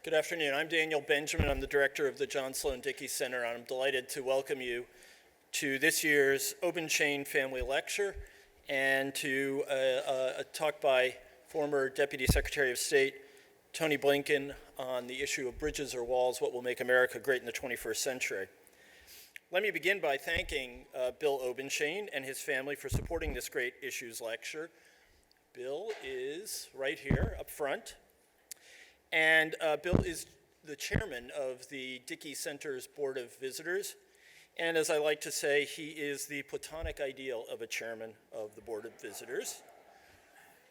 Good afternoon. I'm Daniel Benjamin. I'm the director of the John Sloan Dickey Center, and I'm delighted to welcome you to this year's Obenshain Family Lecture and to a talk by former Deputy Secretary of State Tony Blinken on the issue of bridges or walls, what will make America great in the 21st century. Let me begin by thanking Bill Obenshain and his family for supporting this great issues lecture. Bill is right here up front. And Bill is the chairman of the Dickey Center's Board of Visitors. And as I like to say, he is the platonic ideal of a chairman of the Board of Visitors.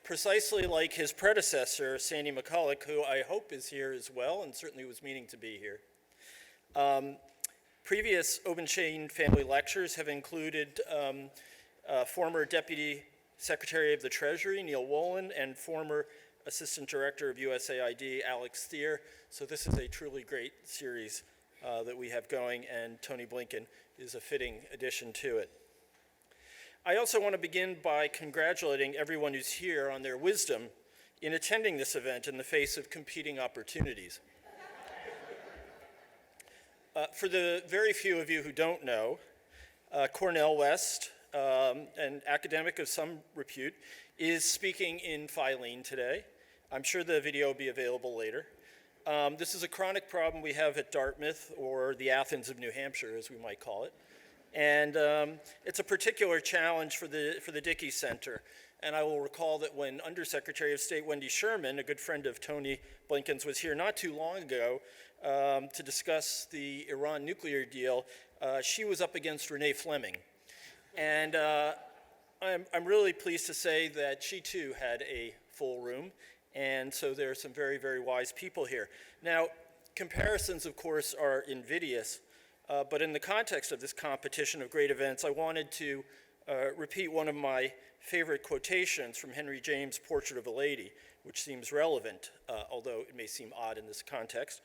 Precisely like his predecessor, Sandy McCulloch, who I hope is here as well and certainly was meaning to be here. Previous Obenshain family lectures have included former Deputy Secretary of the Treasury, Neil Wolin, and former Assistant Director of USAID, Alex Thier. So this is a truly great series that we have going, and Tony Blinken is a fitting addition to it. I also want to begin by congratulating everyone who's here on their wisdom in attending this event in the face of competing opportunities. For the very few of you who don't know, Cornel West, an academic of some repute, is speaking in Filene today. I'm sure the video will be available later. This is a chronic problem we have at Dartmouth, or the Athens of New Hampshire, as we might call it. And it's a particular challenge for the Dickey Center. And I will recall that when Undersecretary of State Wendy Sherman, a good friend of Tony Blinken's, was here not too long ago to discuss the Iran nuclear deal, she was up against Renee Fleming. And I'm really pleased to say that she too had a full room. And so there are some very, very wise people here. Now, comparisons, of course, are invidious. But in the context of this competition of great events, I wanted to repeat one of my favorite quotations from Henry James' Portrait of a Lady, which seems relevant, although it may seem odd in this context.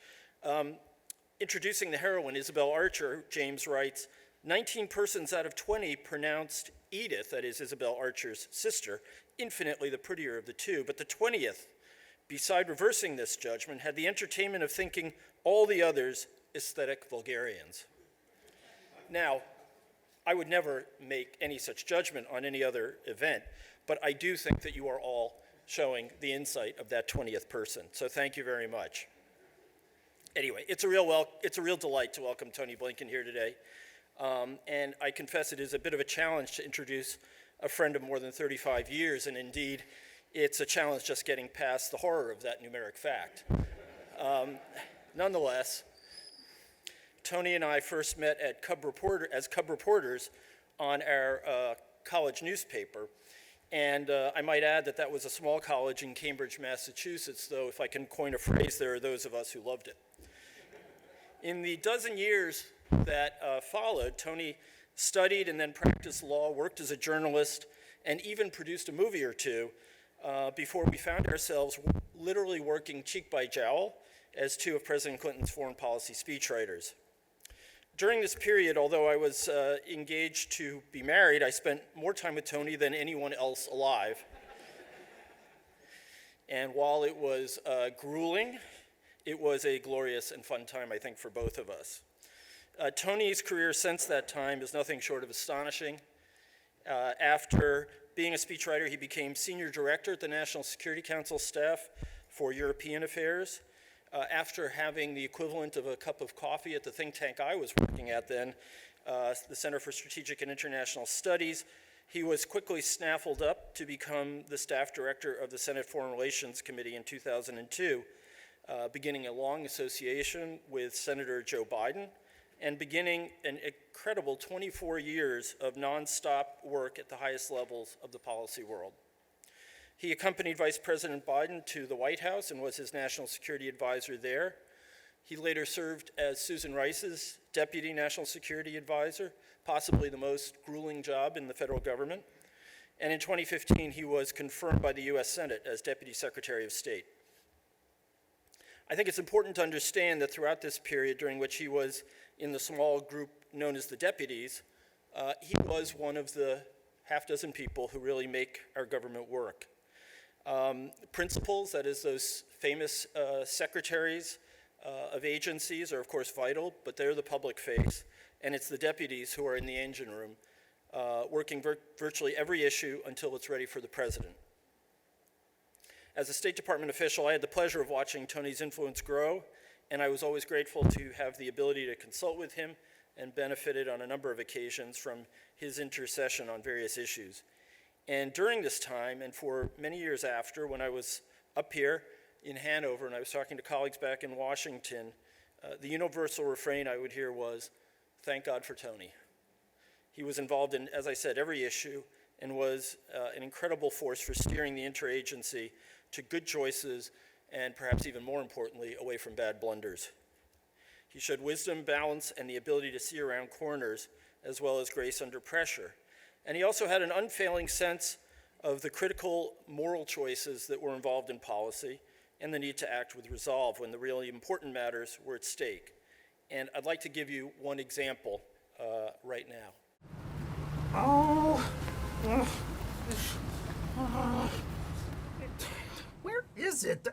Introducing the heroine, Isabel Archer, James writes, 19 persons out of 20 pronounced Edith, that is Isabel Archer's sister, infinitely the prettier of the two, but the 20th, beside reversing this judgment, had the entertainment of thinking all the others aesthetic vulgarians. Now, I would never make any such judgment on any other event, but I do think that you are all showing the insight of that 20th person, so thank you very much. Anyway, it's a real delight to welcome Tony Blinken here today, and I confess it is a bit of a challenge to introduce a friend of more than 35 years, and indeed, it's a challenge just getting past the horror of that numeric fact. Nonetheless, Tony and I first met as cub reporters on our college newspaper, and I might add that was a small college in Cambridge, Massachusetts, though if I can coin a phrase, there are those of us who loved it. In the dozen years that followed, Tony studied and then practiced law, worked as a journalist, and even produced a movie or two before we found ourselves literally working cheek by jowl as two of President Clinton's foreign policy speechwriters. During this period, although I was engaged to be married, I spent more time with Tony than anyone else alive. And while it was grueling, it was a glorious and fun time, I think, for both of us. Tony's career since that time is nothing short of astonishing. After being a speechwriter, he became senior director at the National Security Council staff for European affairs. After having the equivalent of a cup of coffee at the think tank I was working at then, the Center for Strategic and International Studies, he was quickly snaffled up to become the staff director of the Senate Foreign Relations Committee in 2002, beginning a long association with Senator Joe Biden, and beginning an incredible 24 years of nonstop work at the highest levels of the policy world. He accompanied Vice President Biden to the White House and was his national security advisor there. He later served as Susan Rice's deputy national security advisor, possibly the most grueling job in the federal government. And in 2015, he was confirmed by the US Senate as Deputy Secretary of State. I think it's important to understand that throughout this period during which he was in the small group known as the deputies, he was one of the half dozen people who really make our government work. Principals, that is those famous secretaries of agencies are, of course, vital, but they're the public face, and it's the deputies who are in the engine room, working virtually every issue until it's ready for the president. As a State Department official, I had the pleasure of watching Tony's influence grow, and I was always grateful to have the ability to consult with him and benefited on a number of occasions from his intercession on various issues. And during this time, and for many years after, when I was up here in Hanover and I was talking to colleagues back in Washington, the universal refrain I would hear was, "Thank God for Tony." He was involved in, as I said, every issue and was an incredible force for steering the interagency to good choices and perhaps even more importantly, away from bad blunders. He showed wisdom, balance, and the ability to see around corners as well as grace under pressure. And he also had an unfailing sense of the critical moral choices that were involved in policy and the need to act with resolve when the really important matters were at stake. And I'd like to give you one example right now. Where is it?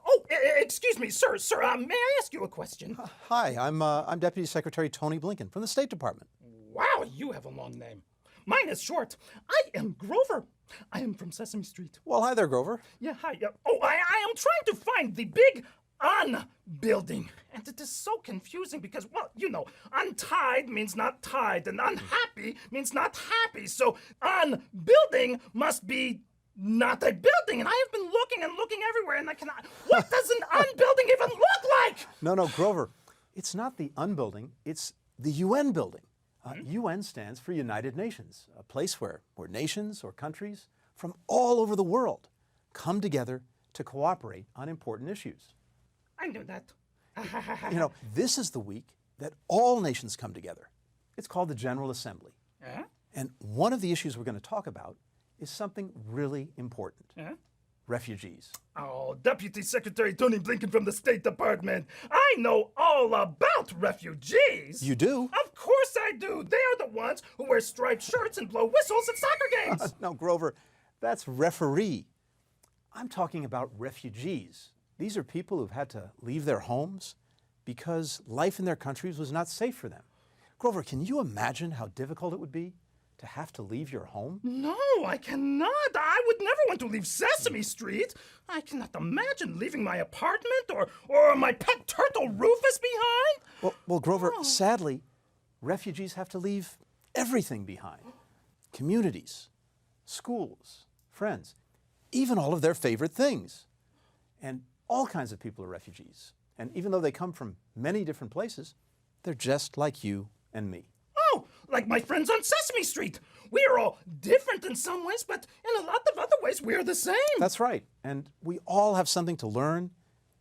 Oh, excuse me, sir. May I ask you a question? Hi, I'm Deputy Secretary Tony Blinken from the State Department. Wow, you have a long name. Mine is short. I am Grover. I am from Sesame Street. Well, hi there, Grover. Yeah, hi. I am trying to find the big Un building. And it is so confusing because, well, you know, untied means not tied, and unhappy means not happy. So building must be not a building. And I have been looking and looking everywhere, and I cannot. What does an building even look like? No, Grover. It's not the UN building, it's the UN building. UN stands for United Nations, a place where nations or countries from all over the world come together to cooperate on important issues. I knew that. You know, this is the week that all nations come together. It's called the General Assembly. And one of the issues we're going to talk about is something really important. Refugees. Oh, Deputy Secretary Tony Blinken from the State Department. I know all about refugees. You do? Of course I do. They are the ones who wear striped shirts and blow whistles at soccer games. No, Grover, that's referee. I'm talking about refugees. These are people who've had to leave their homes because life in their countries was not safe for them. Grover, can you imagine how difficult it would be to have to leave your home? No, I cannot. I would never want to leave Sesame Street. I cannot imagine leaving my apartment or my pet turtle Rufus behind. Well, Grover, sadly, refugees have to leave everything behind. Communities, schools, friends, even all of their favorite things. And all kinds of people are refugees. And even though they come from many different places, they're just like you and me. Oh, like my friends on Sesame Street. We are all different in some ways, but in a lot of other ways, we're the same. That's right. And we all have something to learn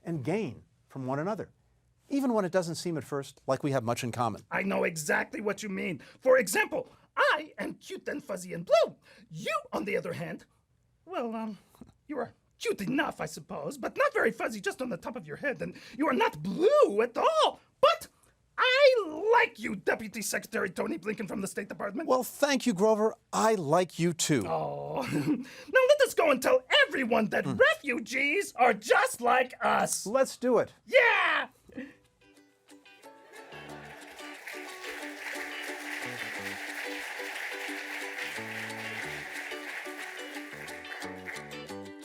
and gain from one another, even when it doesn't seem at first like we have much in common. I know exactly what you mean. For example, I am cute and fuzzy and blue. You, on the other hand, well, you are cute enough, I suppose, but not very fuzzy, just on the top of your head, and you are not blue at all. But I like you, Deputy Secretary Tony Blinken from the State Department. Well, thank you, Grover. I like you too. Oh, now let us go and tell everyone that refugees are just like us. Let's do it. Yeah!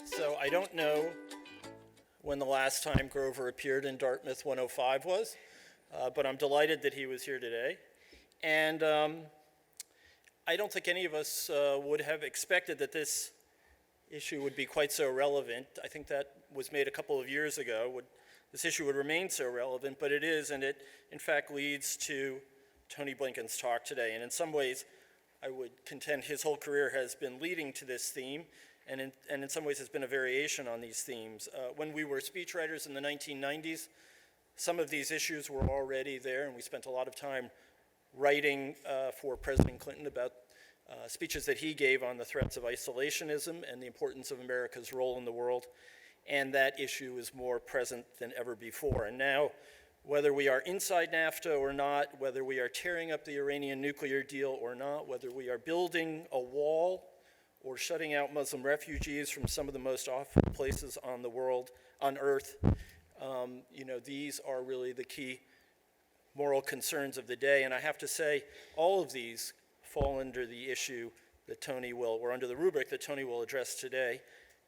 So I don't know when the last time Grover appeared in Dartmouth 105 was, but I'm delighted that he was here today. And I don't think any of us would have expected that this issue would be quite so relevant. I think that was made a couple of years ago. This issue would remain so relevant, but it is, and it in fact leads to Tony Blinken's talk today. And in some ways, I would contend his whole career has been leading to this theme, and in some ways has been a variation on these themes. When we were speechwriters in the 1990s, some of these issues were already there, and we spent a lot of time writing for President Clinton about speeches that he gave on the threats of isolationism and the importance of America's role in the world, and that issue is more present than ever before. And now, whether we are inside NAFTA or not, whether we are tearing up the Iranian nuclear deal or not, whether we are building a wall or shutting out Muslim refugees from some of the most awful places on the world, on earth, These are really the key moral concerns of the day. And I have to say, all of these fall under the issue that Tony will, or under the rubric that Tony will address today.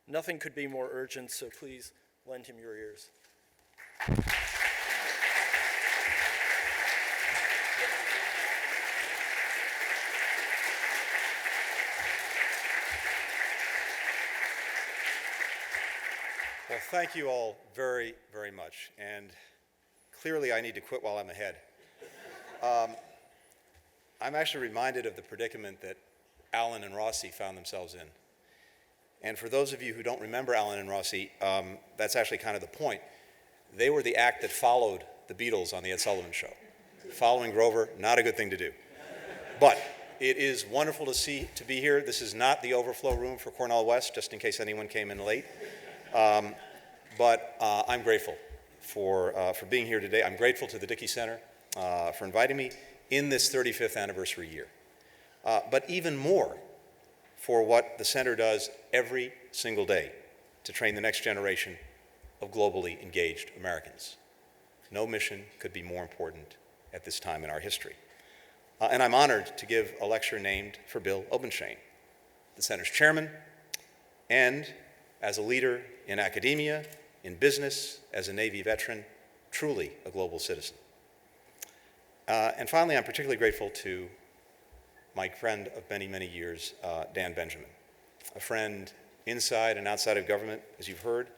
Nothing could be more urgent, so please lend him your ears. Well, thank you all very, very much. And clearly I need to quit while I'm ahead. I'm actually reminded of the predicament that Allen and Rossi found themselves in. And for those of you who don't remember Allen and Rossi, that's actually kind of the point. They were the act that followed the Beatles on the Ed Sullivan Show. Following Grover, not a good thing to do. But it is wonderful to be here. This is not the overflow room for Cornell West, just in case anyone came in late. But I'm grateful for being here today. I'm grateful to the Dickey Center for inviting me in this 35th anniversary year. But even more for what the center does every single day to train the next generation of globally engaged Americans. No mission could be more important at this time in our history. And I'm honored to give a lecture named for Bill Obenshain, the center's chairman, and as a leader in academia, in business, as a Navy veteran, truly a global citizen. And finally, I'm particularly grateful to my friend of many, many years, Dan Benjamin, a friend inside and outside of government, as you've heard,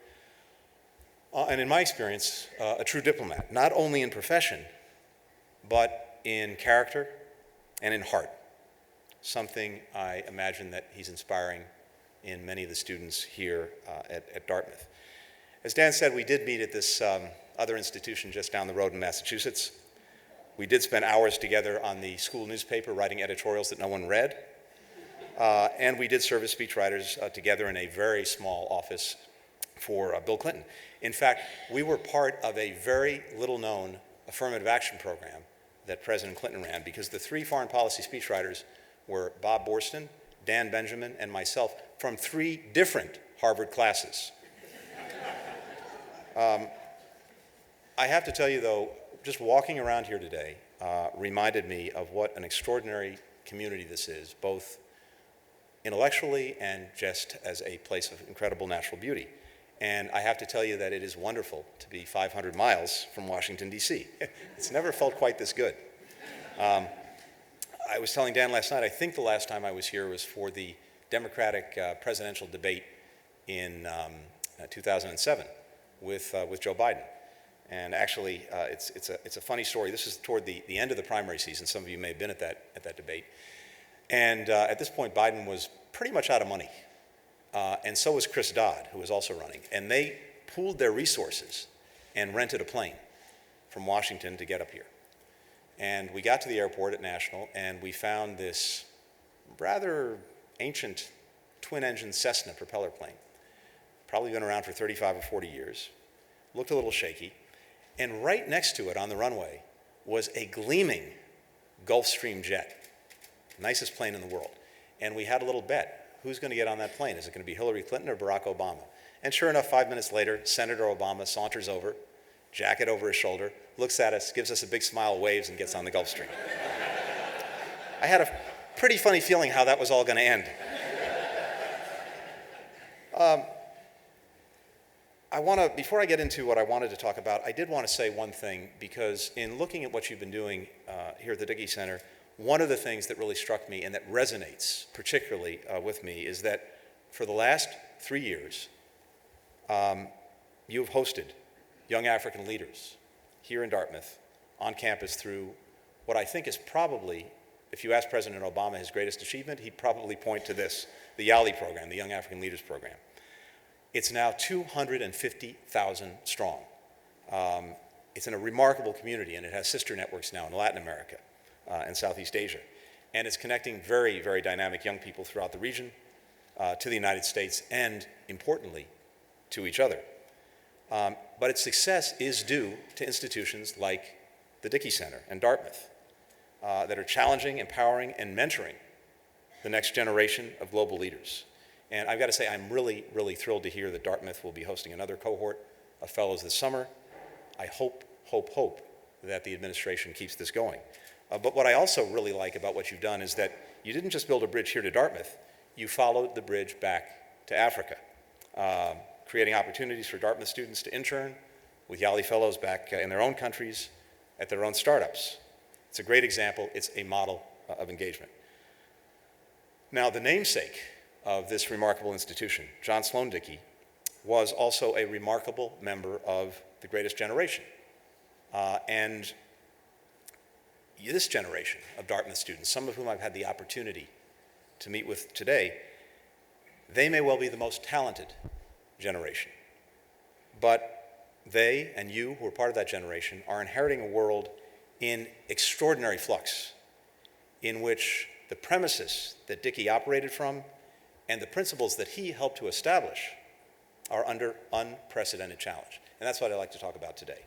and in my experience, a true diplomat, not only in profession, but in character and in heart, something I imagine that he's inspiring in many of the students here at Dartmouth. As Dan said, we did meet at this other institution just down the road in Massachusetts. We did spend hours together on the school newspaper writing editorials that no one read. And we did serve as speechwriters together in a very small office for Bill Clinton. In fact, we were part of a very little-known affirmative action program that President Clinton ran, because the three foreign policy speechwriters were Bob Borston, Dan Benjamin, and myself from three different Harvard classes. I have to tell you, though, just walking around here today reminded me of what an extraordinary community this is, both intellectually and just as a place of incredible natural beauty. And I have to tell you that it is wonderful to be 500 miles from Washington, D.C. It's never felt quite this good. I was telling Dan last night, I think the last time I was here was for the Democratic presidential debate in 2007 with Joe Biden. And actually, it's a funny story. This is toward the end of the primary season. Some of you may have been at that debate. And at this point, Biden was pretty much out of money. And so was Chris Dodd, who was also running. And they pooled their resources and rented a plane from Washington to get up here. And we got to the airport at National, and we found this rather ancient twin-engine Cessna propeller plane. Probably been around for 35 or 40 years. Looked a little shaky. And right next to it on the runway was a gleaming Gulfstream jet. Nicest plane in the world. And we had a little bet. Who's going to get on that plane? Is it going to be Hillary Clinton or Barack Obama? And sure enough, 5 minutes later, Senator Obama saunters over, jacket over his shoulder, looks at us, gives us a big smile, waves, and gets on the Gulfstream. I had a pretty funny feeling how that was all going to end. Before I get into what I wanted to talk about, I did want to say one thing, because in looking at what you've been doing here at the Dickey Center, one of the things that really struck me and that resonates particularly with me is that for the last 3 years, you've hosted young African leaders here in Dartmouth on campus through what I think is probably, if you ask President Obama his greatest achievement, he'd probably point to this, the YALI program, the Young African Leaders Program. It's now 250,000 strong. It's in a remarkable community, and it has sister networks now in Latin America and Southeast Asia. And it's connecting very, very dynamic young people throughout the region to the United States and, importantly, to each other. But its success is due to institutions like the Dickey Center and Dartmouth that are challenging, empowering, and mentoring the next generation of global leaders. And I've got to say, I'm really, really thrilled to hear that Dartmouth will be hosting another cohort of fellows this summer. I hope that the administration keeps this going. But what I also really like about what you've done is that you didn't just build a bridge here to Dartmouth, you followed the bridge back to Africa, creating opportunities for Dartmouth students to intern with Yali Fellows back in their own countries at their own startups. It's a great example. It's a model of engagement. Now, the namesake of this remarkable institution, John Sloan Dickey, was also a remarkable member of the greatest generation. And this generation of Dartmouth students, some of whom I've had the opportunity to meet with today, they may well be the most talented generation. But they and you, who are part of that generation, are inheriting a world in extraordinary flux, in which the premises that Dickey operated from and the principles that he helped to establish are under unprecedented challenge. And that's what I'd like to talk about today.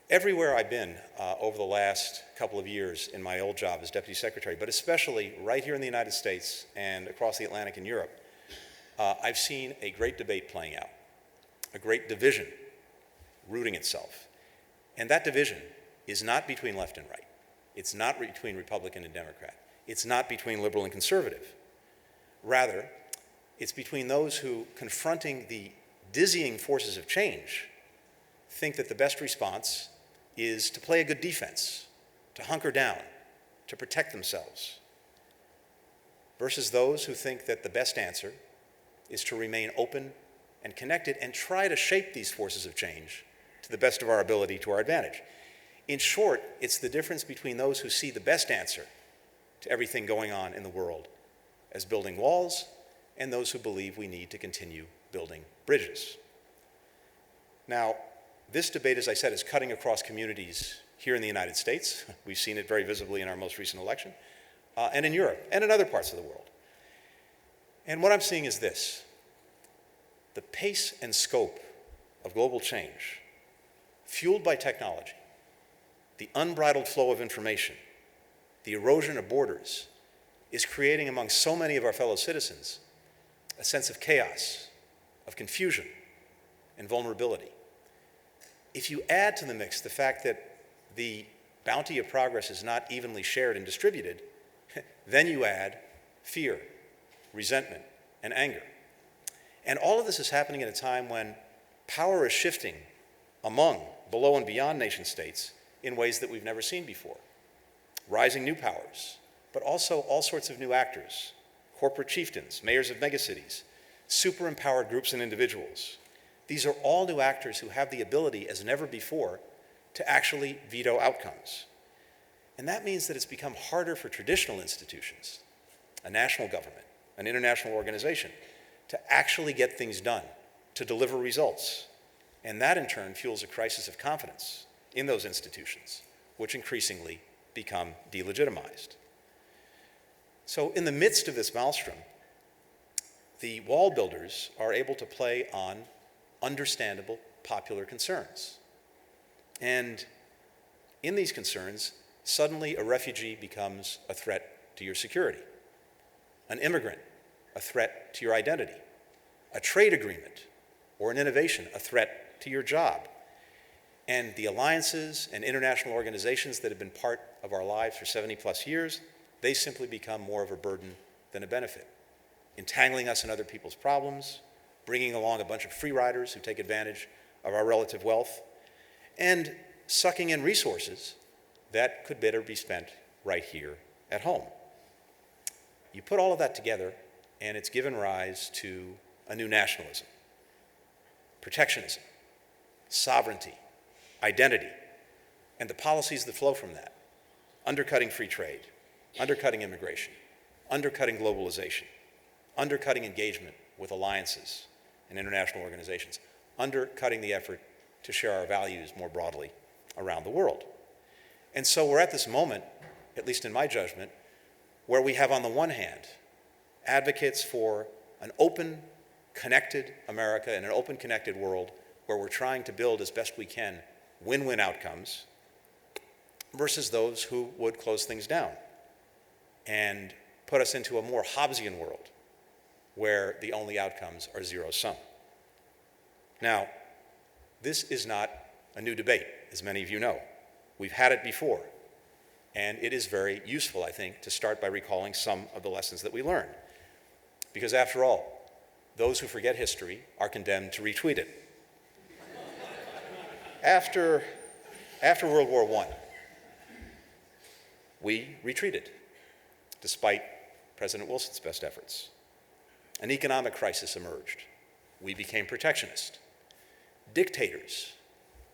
Everywhere I've been over the last couple of years in my old job as Deputy Secretary, but especially right here in the United States and across the Atlantic in Europe, I've seen a great debate playing out, a great division rooting itself. And that division is not between left and right. It's not between Republican and Democrat. It's not between liberal and conservative. Rather, it's between those who, confronting the dizzying forces of change, think that the best response is to play a good defense, to hunker down, to protect themselves, versus those who think that the best answer is to remain open and connected and try to shape these forces of change to the best of our ability to our advantage. In short, it's the difference between those who see the best answer to everything going on in the world as building walls and those who believe we need to continue building bridges. Now, this debate, as I said, is cutting across communities here in the United States. We've seen it very visibly in our most recent election, and in Europe, and in other parts of the world. And what I'm seeing is this: the pace and scope of global change, fueled by technology, the unbridled flow of information, the erosion of borders, is creating among so many of our fellow citizens a sense of chaos, of confusion, and vulnerability. If you add to the mix the fact that the bounty of progress is not evenly shared and distributed, then you add fear, resentment, and anger. And all of this is happening at a time when power is shifting among, below and beyond nation states in ways that we've never seen before. Rising new powers, but also all sorts of new actors, corporate chieftains, mayors of megacities, super-empowered groups and individuals. These are all new actors who have the ability, as never before, to actually veto outcomes. And that means that it's become harder for traditional institutions, a national government, an international organization, to actually get things done, to deliver results. And that, in turn, fuels a crisis of confidence in those institutions, which increasingly become delegitimized. So in the midst of this maelstrom, the wall builders are able to play on understandable popular concerns. And in these concerns, suddenly a refugee becomes a threat to your security, an immigrant a threat to your identity, a trade agreement or an innovation a threat to your job. And the alliances and international organizations that have been part of our lives for 70 plus years, they simply become more of a burden than a benefit, entangling us in other people's problems, bringing along a bunch of free riders who take advantage of our relative wealth, and sucking in resources that could better be spent right here at home. You put all of that together, and it's given rise to a new nationalism, protectionism, sovereignty, identity, and the policies that flow from that, undercutting free trade, undercutting immigration, undercutting globalization, undercutting engagement with alliances and international organizations, undercutting the effort to share our values more broadly around the world. And so we're at this moment, at least in my judgment, where we have on the one hand advocates for an open, connected America and an open, connected world where we're trying to build as best we can win-win outcomes, versus those who would close things down and put us into a more Hobbesian world where the only outcomes are zero-sum. Now, this is not a new debate, as many of you know. We've had it before, and it is very useful, I think, to start by recalling some of the lessons that we learned. Because after all, those who forget history are condemned to retweet it. After World War I, we retreated, despite President Wilson's best efforts. An economic crisis emerged. We became protectionist. Dictators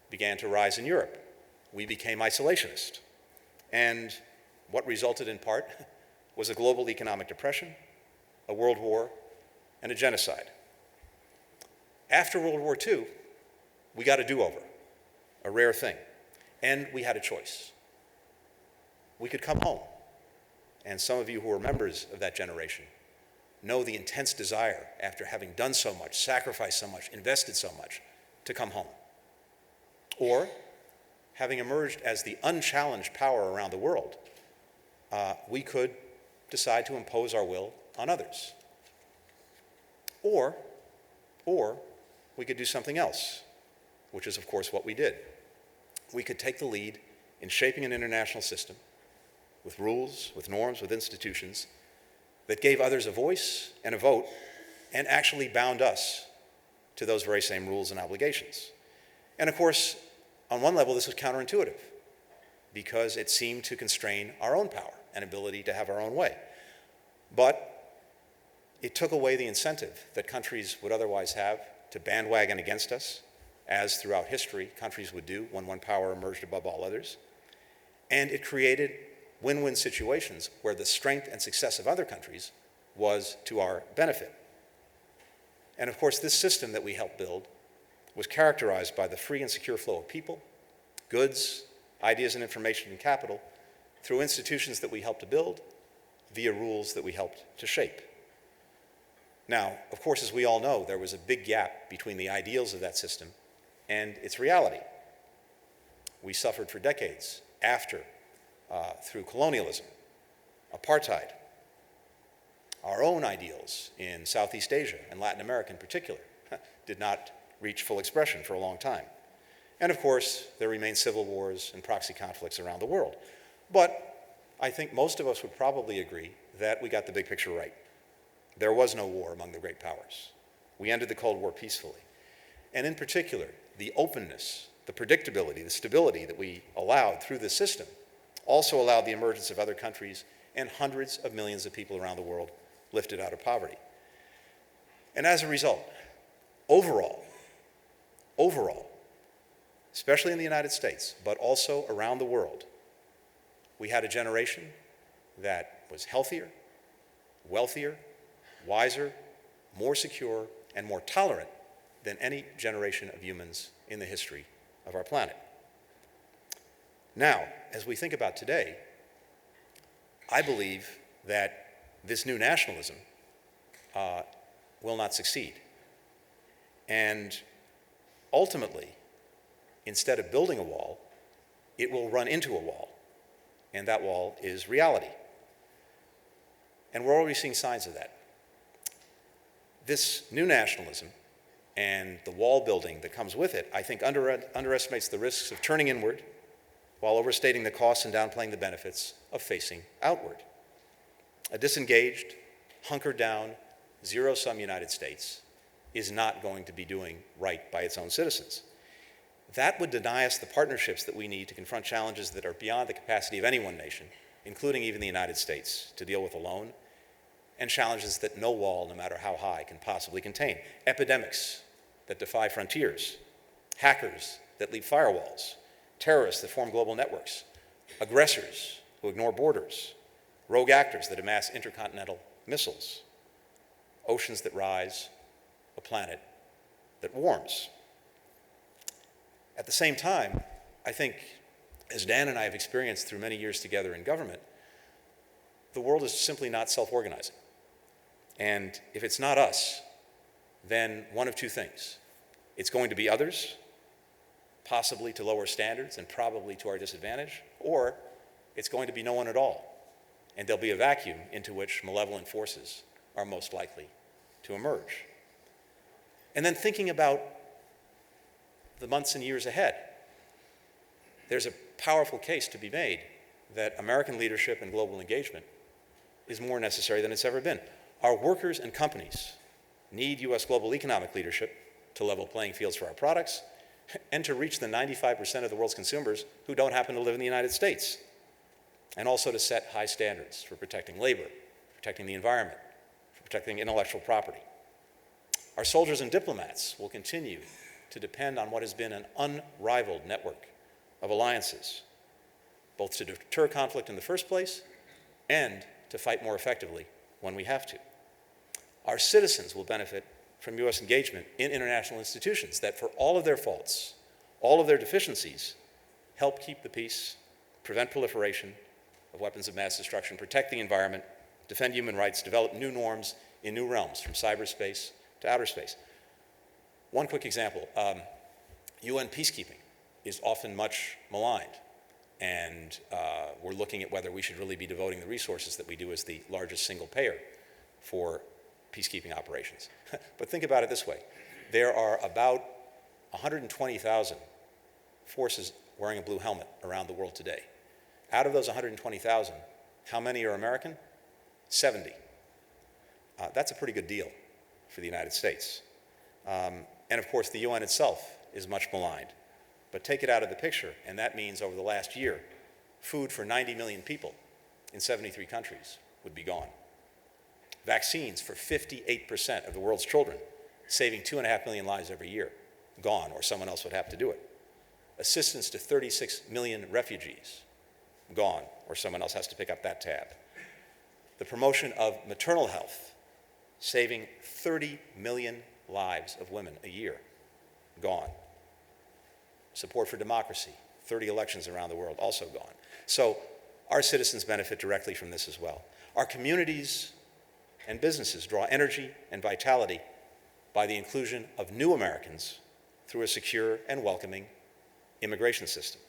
began to rise in Europe. We became isolationist. And what resulted in part was a global economic depression, a world war, and a genocide. After World War II, we got a do-over, a rare thing, and we had a choice. We could come home, and some of you who are members of that generation know the intense desire, after having done so much, sacrificed so much, invested so much, to come home. Or, having emerged as the unchallenged power around the world, we could decide to impose our will on others. Or we could do something else, which is, of course, what we did. We could take the lead in shaping an international system with rules, with norms, with institutions that gave others a voice and a vote and actually bound us to those very same rules and obligations. And of course, on one level, this was counterintuitive because it seemed to constrain our own power and ability to have our own way. But it took away the incentive that countries would otherwise have to bandwagon against us, as throughout history countries would do when one power emerged above all others. And it created win-win situations where the strength and success of other countries was to our benefit. And of course, this system that we helped build was characterized by the free and secure flow of people, goods, ideas and information and capital through institutions that we helped to build via rules that we helped to shape. Now, of course, as we all know, there was a big gap between the ideals of that system and its reality. We suffered for decades after, through colonialism, apartheid, our own ideals in Southeast Asia and Latin America in particular did not reach full expression for a long time. And of course, there remain civil wars and proxy conflicts around the world. But I think most of us would probably agree that we got the big picture right. There was no war among the great powers. We ended the Cold War peacefully. And in particular, the openness, the predictability, the stability that we allowed through this system also allowed the emergence of other countries and hundreds of millions of people around the world lifted out of poverty. And as a result, overall, especially in the United States, but also around the world, we had a generation that was healthier, wealthier, wiser, more secure, and more tolerant than any generation of humans in the history of our planet. Now, as we think about today, I believe that this new nationalism will not succeed. And ultimately, instead of building a wall, it will run into a wall. And that wall is reality. And we're already seeing signs of that. This new nationalism and the wall building that comes with it, I think, underestimates the risks of turning inward while overstating the costs and downplaying the benefits of facing outward. A disengaged, hunkered down, zero-sum United States is not going to be doing right by its own citizens. That would deny us the partnerships that we need to confront challenges that are beyond the capacity of any one nation, including even the United States, to deal with alone, and challenges that no wall, no matter how high, can possibly contain. Epidemics that defy frontiers, hackers that leap firewalls, terrorists that form global networks, aggressors who ignore borders, rogue actors that amass intercontinental missiles, oceans that rise, a planet that warms. At the same time, I think, as Dan and I have experienced through many years together in government, the world is simply not self-organizing. And if it's not us, then one of two things. It's going to be others, possibly to lower standards and probably to our disadvantage, or it's going to be no one at all. And there'll be a vacuum into which malevolent forces are most likely to emerge. And then thinking about the months and years ahead, there's a powerful case to be made that American leadership and global engagement is more necessary than it's ever been. Our workers and companies need U.S. global economic leadership to level playing fields for our products and to reach the 95% of the world's consumers who don't happen to live in the United States, and also to set high standards for protecting labor, protecting the environment, for protecting intellectual property. Our soldiers and diplomats will continue to depend on what has been an unrivaled network of alliances, both to deter conflict in the first place and to fight more effectively when we have to. Our citizens will benefit from U.S. engagement in international institutions that, for all of their faults, all of their deficiencies, help keep the peace, prevent proliferation of weapons of mass destruction, protect the environment, defend human rights, develop new norms in new realms, from cyberspace to outer space. One quick example, UN peacekeeping is often much maligned, and we're looking at whether we should really be devoting the resources that we do as the largest single payer for peacekeeping operations. But think about it this way. There are about 120,000 forces wearing a blue helmet around the world today. Out of those 120,000, how many are American? 70. That's a pretty good deal for the United States. And of course, the UN itself is much maligned. But take it out of the picture, and that means over the last year, food for 90 million people in 73 countries would be gone. Vaccines for 58% of the world's children, saving 2.5 million lives every year, gone, or someone else would have to do it. Assistance to 36 million refugees, gone, or someone else has to pick up that tab. The promotion of maternal health, saving 30 million lives of women a year, gone. Support for democracy, 30 elections around the world, also gone. So our citizens benefit directly from this as well. Our communities and businesses draw energy and vitality by the inclusion of new Americans through a secure and welcoming immigration system.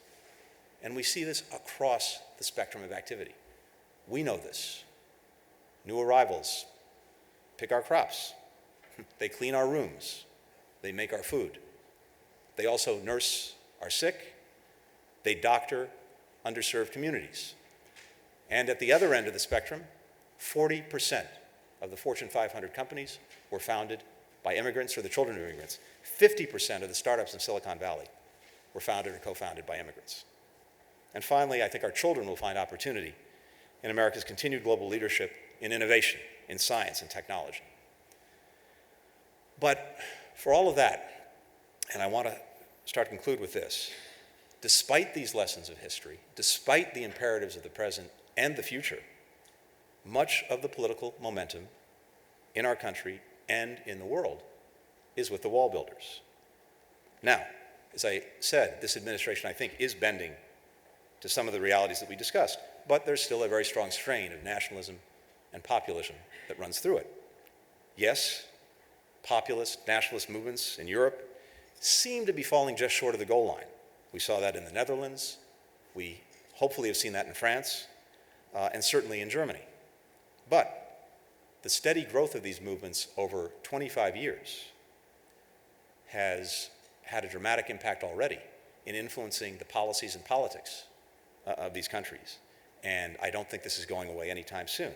And we see this across the spectrum of activity. We know this. New arrivals pick our crops. They clean our rooms. They make our food. They also nurse our sick. They doctor underserved communities. And at the other end of the spectrum, 40% of the Fortune 500 companies were founded by immigrants or the children of immigrants. 50% of the startups in Silicon Valley were founded or co-founded by immigrants. And finally, I think our children will find opportunity in America's continued global leadership in innovation, in science and technology. But for all of that, and I want to start to conclude with this, despite these lessons of history, despite the imperatives of the present and the future, much of the political momentum in our country and in the world is with the wall builders. Now, as I said, this administration, I think, is bending to some of the realities that we discussed, but there's still a very strong strain of nationalism and populism that runs through it. Yes, populist, nationalist movements in Europe seem to be falling just short of the goal line. We saw that in the Netherlands. We hopefully have seen that in France, and certainly in Germany. But the steady growth of these movements over 25 years has had a dramatic impact already in influencing the policies and politics of these countries. And I don't think this is going away anytime soon.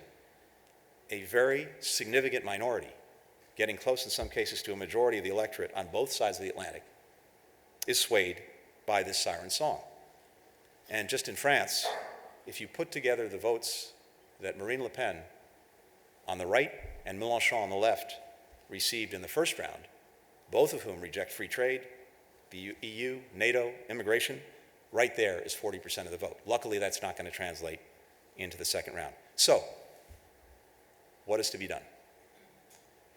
A very significant minority, getting close in some cases to a majority of the electorate on both sides of the Atlantic, is swayed by this siren song. And just in France, if you put together the votes that Marine Le Pen on the right and Mélenchon on the left received in the first round, both of whom reject free trade, the EU, NATO, immigration, right there is 40% of the vote. Luckily, that's not going to translate into the second round. So, what is to be done?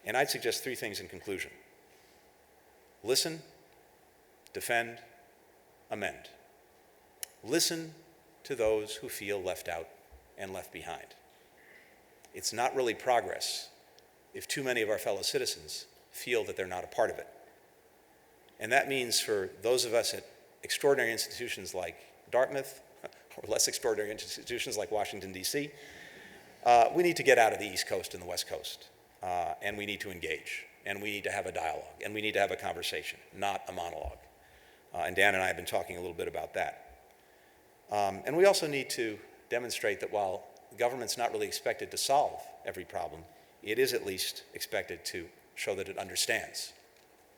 And I'd suggest three things in conclusion. Listen, defend, amend. Listen to those who feel left out and left behind. It's not really progress if too many of our fellow citizens feel that they're not a part of it. And that means for those of us at extraordinary institutions like Dartmouth, or less extraordinary institutions like Washington, D.C., we need to get out of the East Coast and the West Coast. And we need to engage. And we need to have a dialogue. And we need to have a conversation, not a monologue. And Dan and I have been talking a little bit about that. And we also need to demonstrate that while the government's not really expected to solve every problem, it is at least expected to show that it understands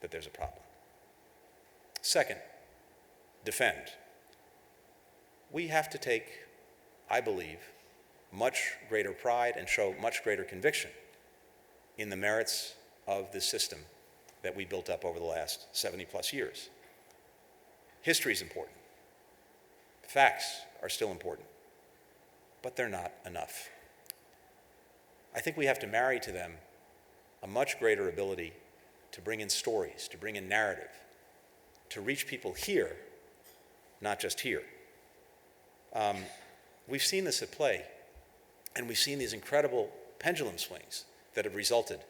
that there's a problem. Second, defend. We have to take, I believe, much greater pride and show much greater conviction in the merits of this system that we built up over the last 70+ years. History is important. Facts are still important, but they're not enough. I think we have to marry to them a much greater ability to bring in stories, to bring in narrative, to reach people here, not just here. We've seen this at play, and we've seen these incredible pendulum swings that have resulted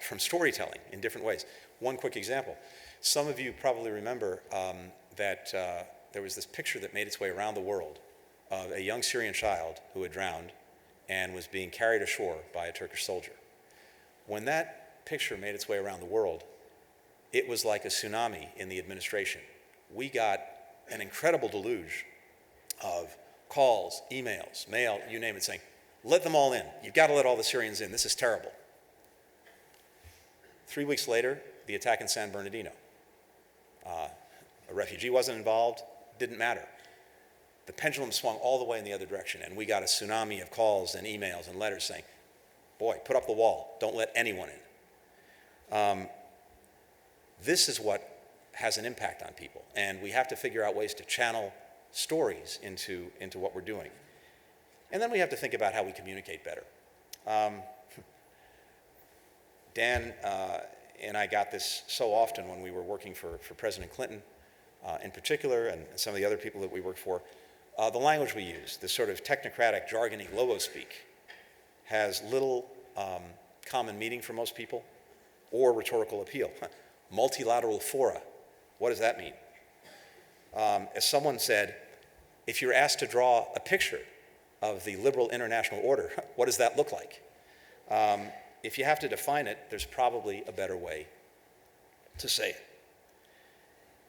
from storytelling in different ways. One quick example. Some of you probably remember that there was this picture that made its way around the world of a young Syrian child who had drowned and was being carried ashore by a Turkish soldier. When that picture made its way around the world, it was like a tsunami in the administration. We got an incredible deluge of calls, emails, mail, you name it, saying, let them all in. You've got to let all the Syrians in. This is terrible. 3 weeks later, the attack in San Bernardino. A refugee wasn't involved, didn't matter. The pendulum swung all the way in the other direction, and we got a tsunami of calls and emails and letters saying, boy, put up the wall, don't let anyone in. This is what has an impact on people, and we have to figure out ways to channel stories into what we're doing. And then we have to think about how we communicate better. Dan and I got this so often when we were working for President Clinton in particular, and some of the other people that we worked for. The language we use, this sort of technocratic, jargony logo-speak, has little common meaning for most people or rhetorical appeal. Multilateral fora, what does that mean? As someone said, if you're asked to draw a picture of the liberal international order, what does that look like? If you have to define it, there's probably a better way to say it.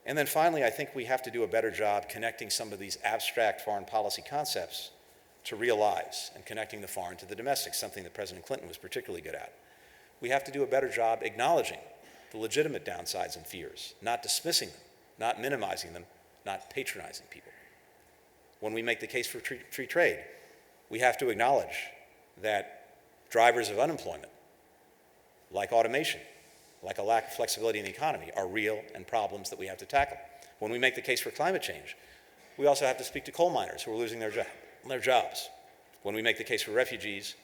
And then finally, I think we have to do a better job connecting some of these abstract foreign policy concepts to real lives and connecting the foreign to the domestic, something that President Clinton was particularly good at. We have to do a better job acknowledging the legitimate downsides and fears, not dismissing them, not minimizing them, not patronizing people. When we make the case for free trade, we have to acknowledge that drivers of unemployment, like automation, like a lack of flexibility in the economy, are real and problems that we have to tackle. When we make the case for climate change, we also have to speak to coal miners who are losing their jobs. When we make the case for refugees,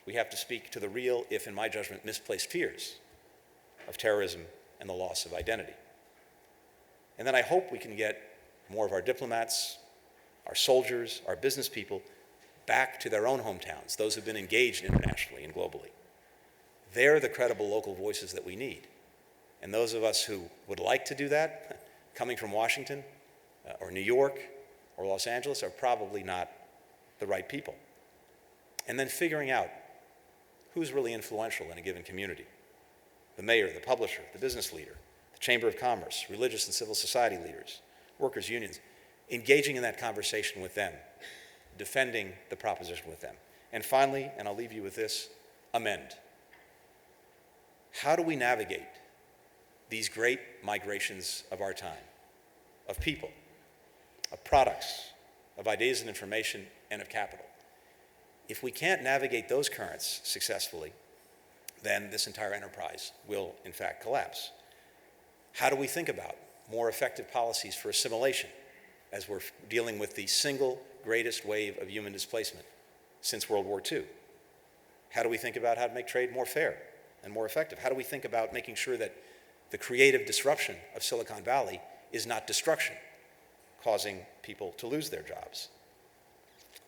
we have to speak to the real, if in my judgment, misplaced fears of terrorism and the loss of identity. And then I hope we can get more of our diplomats, our soldiers, our business people back to their own hometowns, those who've been engaged internationally and globally. They're the credible local voices that we need. And those of us who would like to do that, coming from Washington or New York or Los Angeles, are probably not the right people. And then figuring out who's really influential in a given community. The mayor, the publisher, the business leader, the Chamber of Commerce, religious and civil society leaders, workers' unions, engaging in that conversation with them, defending the proposition with them. And finally, and I'll leave you with this, amend. How do we navigate these great migrations of our time, of people, of products, of ideas and information, and of capital? If we can't navigate those currents successfully, then this entire enterprise will, in fact, collapse. How do we think about more effective policies for assimilation as we're dealing with the single greatest wave of human displacement since World War II? How do we think about how to make trade more fair and more effective? How do we think about making sure that the creative disruption of Silicon Valley is not destruction, causing people to lose their jobs?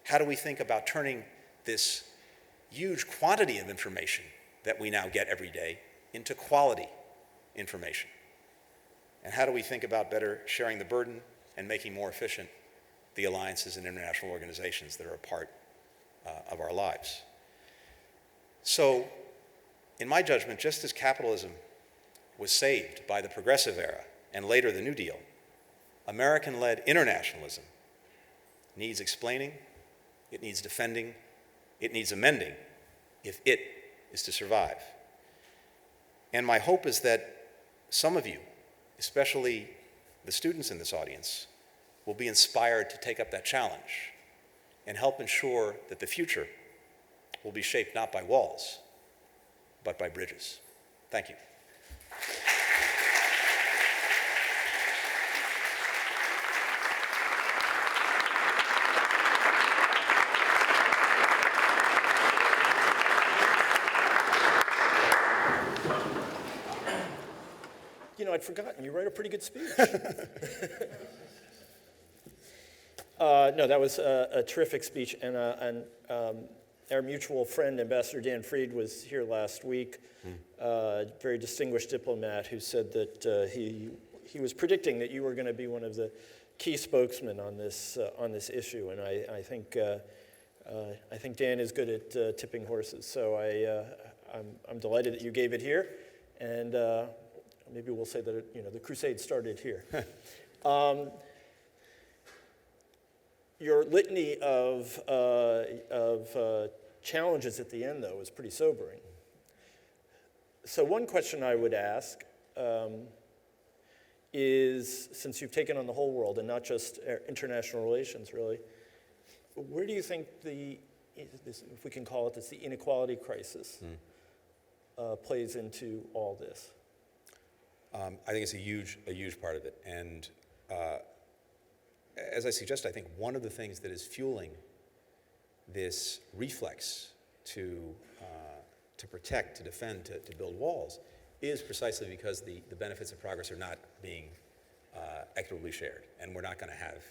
How do we think about turning this huge quantity of information that we now get every day into quality information? And how do we think about better sharing the burden and making more efficient the alliances and international organizations that are a part of our lives? So, in my judgment, just as capitalism was saved by the Progressive Era and later the New Deal, American-led internationalism needs explaining, it needs defending, it needs amending if it is to survive. And my hope is that some of you, especially the students in this audience, will be inspired to take up that challenge and help ensure that the future will be shaped not by walls, but by bridges. Thank you. You know, I'd forgotten, you write a pretty good speech. No, that was a terrific speech, and our mutual friend, Ambassador Dan Fried, was here last week, very distinguished diplomat who said that he was predicting that you were going to be one of the key spokesmen on this issue, and I think Dan is good at tipping horses, so I'm delighted that you gave it here, and maybe we'll say that the crusade started here. Your litany of challenges at the end, though, is pretty sobering. So one question I would ask is, since you've taken on the whole world and not just international relations, really, where do you think if we can call it this, the inequality crisis plays into all this? I think it's a huge part of it. And as I suggest, I think one of the things that is fueling this reflex to protect, to defend, to build walls is precisely because the benefits of progress are not being equitably shared. And we're not going to have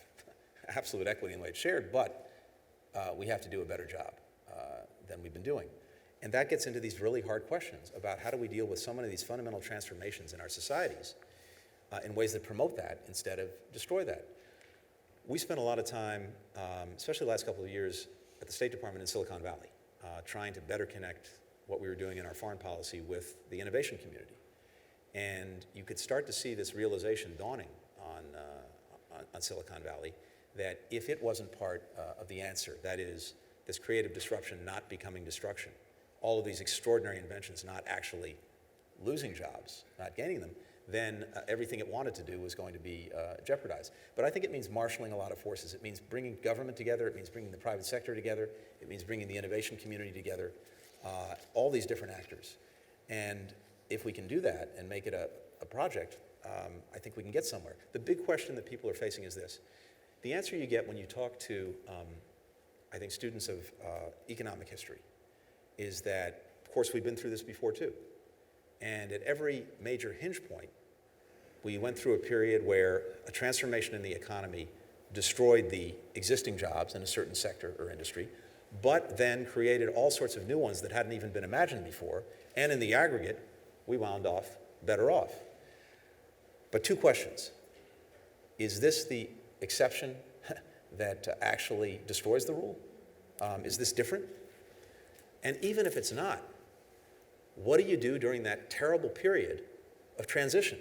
absolute equity in the way it's shared, but we have to do a better job than we've been doing. And that gets into these really hard questions about how do we deal with so many of these fundamental transformations in our societies in ways that promote that instead of destroy that. We spent a lot of time, especially the last couple of years, at the State Department in Silicon Valley, trying to better connect what we were doing in our foreign policy with the innovation community. And you could start to see this realization dawning on Silicon Valley that if it wasn't part of the answer, that is, this creative disruption not becoming destruction, all of these extraordinary inventions not actually losing jobs, not gaining them, then everything it wanted to do was going to be jeopardized. But I think it means marshaling a lot of forces. It means bringing government together. It means bringing the private sector together. It means bringing the innovation community together, all these different actors. And if we can do that and make it a project, I think we can get somewhere. The big question that people are facing is this. The answer you get when you talk to, I think, students of economic history is that, of course, we've been through this before, too. And at every major hinge point, we went through a period where a transformation in the economy destroyed the existing jobs in a certain sector or industry, but then created all sorts of new ones that hadn't even been imagined before, and in the aggregate, we wound off better off. But two questions. Is this the exception that actually destroys the rule? Is this different? And even if it's not, what do you do during that terrible period of transition?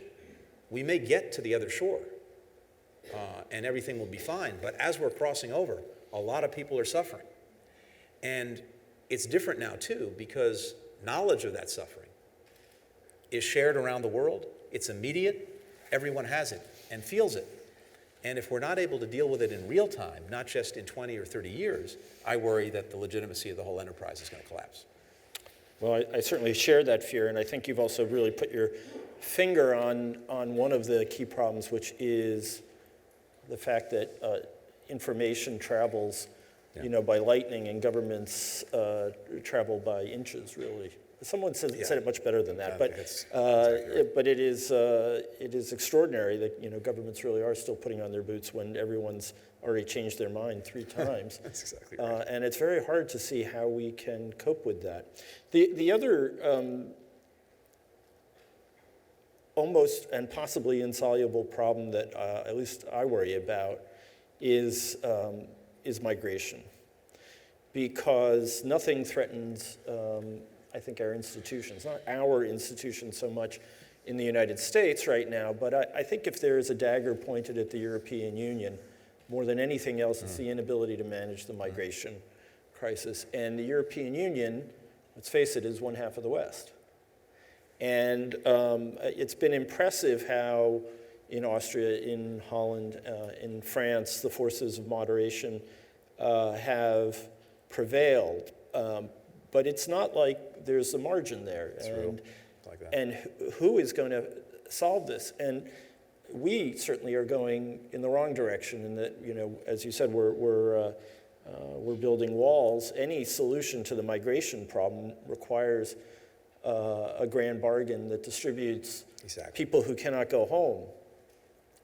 We may get to the other shore, and everything will be fine, but as we're crossing over, a lot of people are suffering. And it's different now, too, because knowledge of that suffering is shared around the world. It's immediate. Everyone has it and feels it. And if we're not able to deal with it in real time, not just in 20 or 30 years, I worry that the legitimacy of the whole enterprise is going to collapse. Well, I certainly share that fear, and I think you've also really put your finger on one of the key problems, which is the fact that information travels, by lightning, and governments travel by inches, really. Someone said it much better than that, Yeah, but exactly right. but it is extraordinary that governments really are still putting on their boots when everyone's already changed their mind 3 times. That's exactly right. And it's very hard to see how we can cope with that. The other almost and possibly insoluble problem that at least I worry about is migration, because nothing threatens. I think our institutions, not our institutions so much in the United States right now, but I think if there is a dagger pointed at the European Union, More than anything else, it's the inability to manage the migration crisis. And the European Union, let's face it, is one half of the West. And it's been impressive how in Austria, in Holland, in France, the forces of moderation have prevailed. But it's not like there's a margin there. And who is going to solve this? And we certainly are going in the wrong direction in that, as you said, we're building walls. Any solution to the migration problem requires a grand bargain that distributes people who cannot go home.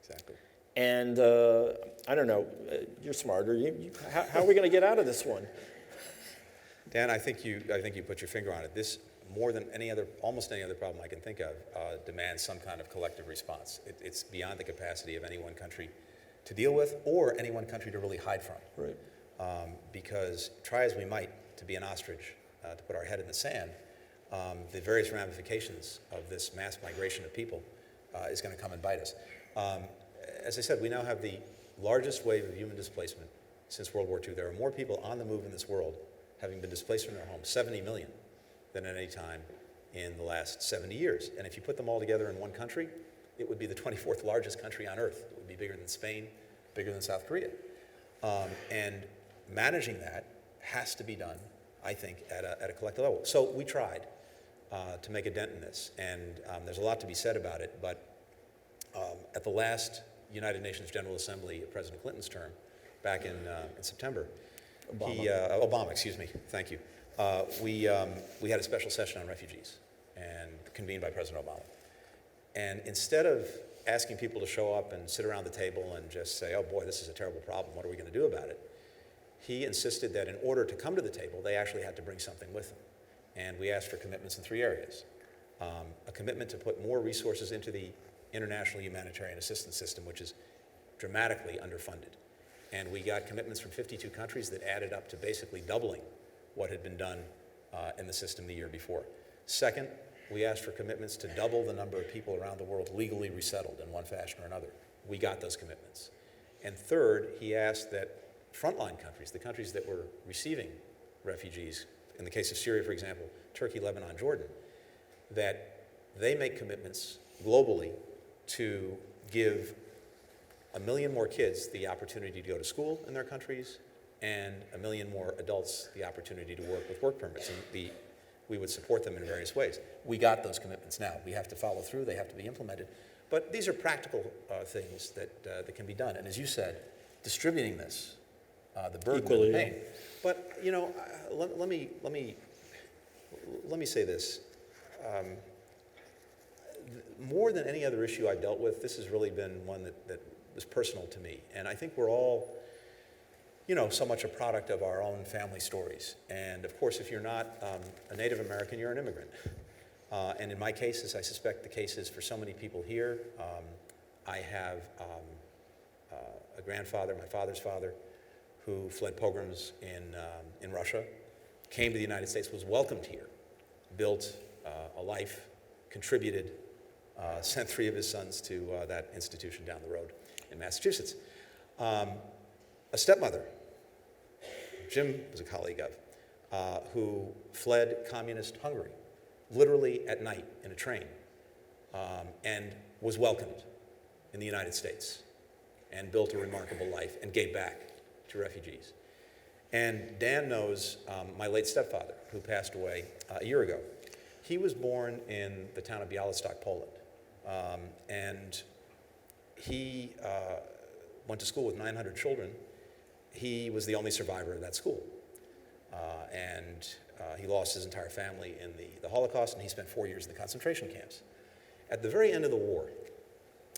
Exactly. And I don't know, you're smarter. How are we going to get out of this one? Dan, I think you put your finger on it. This, more than almost any other problem I can think of, demands some kind of collective response. It's beyond the capacity of any one country to deal with, or any one country to really hide from. Right. Because try as we might to be an ostrich, to put our head in the sand, the various ramifications of this mass migration of people is going to come and bite us. As I said, we now have the largest wave of human displacement since World War II. There are more people on the move in this world having been displaced from their homes, 70 million, than at any time in the last 70 years. And if you put them all together in one country, it would be the 24th largest country on earth. It would be bigger than Spain, bigger than South Korea. And managing that has to be done, I think, at a collective level. So we tried to make a dent in this, and there's a lot to be said about it, but at the last United Nations General Assembly of President Clinton's term, back in September, Obama, excuse me, thank you. We had a special session on refugees, and convened by President Obama. And instead of asking people to show up and sit around the table and just say, oh boy, this is a terrible problem, what are we going to do about it? He insisted that in order to come to the table, they actually had to bring something with them. And we asked for commitments in 3 areas. A commitment to put more resources into the international humanitarian assistance system, which is dramatically underfunded. And we got commitments from 52 countries that added up to basically doubling what had been done in the system the year before. Second, we asked for commitments to double the number of people around the world legally resettled in one fashion or another. We got those commitments. And third, he asked that frontline countries, the countries that were receiving refugees, in the case of Syria, for example, Turkey, Lebanon, Jordan, that they make commitments globally to give 1 million more kids the opportunity to go to school in their countries, and 1 million more adults the opportunity to work with work permits. And we would support them in various ways. We got those commitments now. We have to follow through. They have to be implemented. But these are practical things that can be done. And as you said, distributing this, the burden Equally, of the pain. But let me say this. More than any other issue I've dealt with, this has really been one that was personal to me. And I think we're all, so much a product of our own family stories. And of course, if you're not a Native American, you're an immigrant. And in my case, as I suspect the case is for so many people here, I have a grandfather, my father's father, who fled pogroms in Russia, came to the United States, was welcomed here, built a life, contributed, sent 3 of his sons to that institution down the road in Massachusetts. A stepmother, Jim was a colleague of, who fled communist Hungary, literally at night in a train, and was welcomed in the United States and built a remarkable life and gave back to refugees. And Dan knows my late stepfather, who passed away a year ago. He was born in the town of Białystok, Poland, and he went to school with 900 children. He was the only survivor of that school. And he lost his entire family in the Holocaust, and he spent 4 years in the concentration camps. At the very end of the war,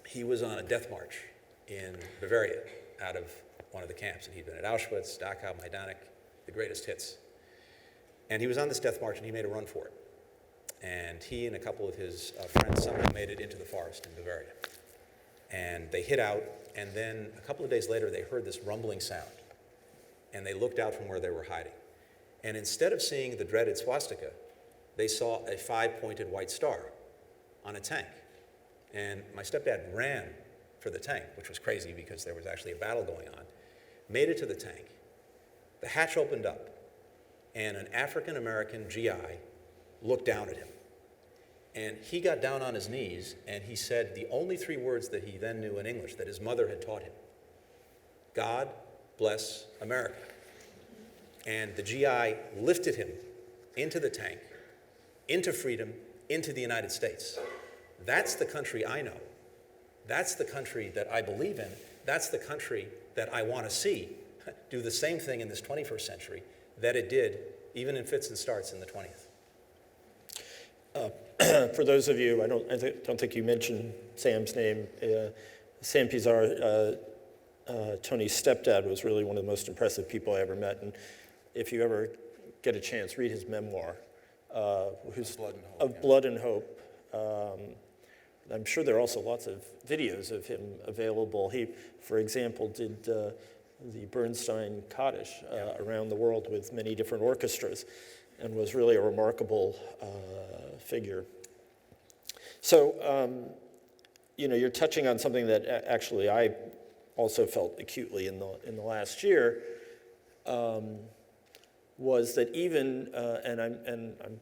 he was on a death march in Bavaria out of one of the camps, and he'd been at Auschwitz, Dachau, Majdanek, the greatest hits. And he was on this death march, and he made a run for it. And he and a couple of his friends somehow made it into the forest in Bavaria. And they hid out, and then a couple of days later, they heard this rumbling sound. And they looked out from where they were hiding. And instead of seeing the dreaded swastika, they saw a 5-pointed white star on a tank. And my stepdad ran for the tank, which was crazy because there was actually a battle going on, made it to the tank. The hatch opened up, and an African-American GI looked down at him. And he got down on his knees, and he said the only 3 words that he then knew in English that his mother had taught him: God bless America. And the GI lifted him into the tank, into freedom, into the United States. That's the country I know. That's the country that I believe in. That's the country that I want to see do the same thing in this 21st century that it did even in fits and starts in the 20th. For those of you, I don't think you mentioned Sam's name. Sam Pizarro, Tony's stepdad, was really one of the most impressive people I ever met. And if you ever get a chance, read his memoir, who's Blood and Hope, of yeah. Blood and Hope. I'm sure there are also lots of videos of him available. He, for example, did the Bernstein Kaddish around the world with many different orchestras, and was really a remarkable figure. So, you're touching on something that actually I also felt acutely in the last year, was that even, and I'm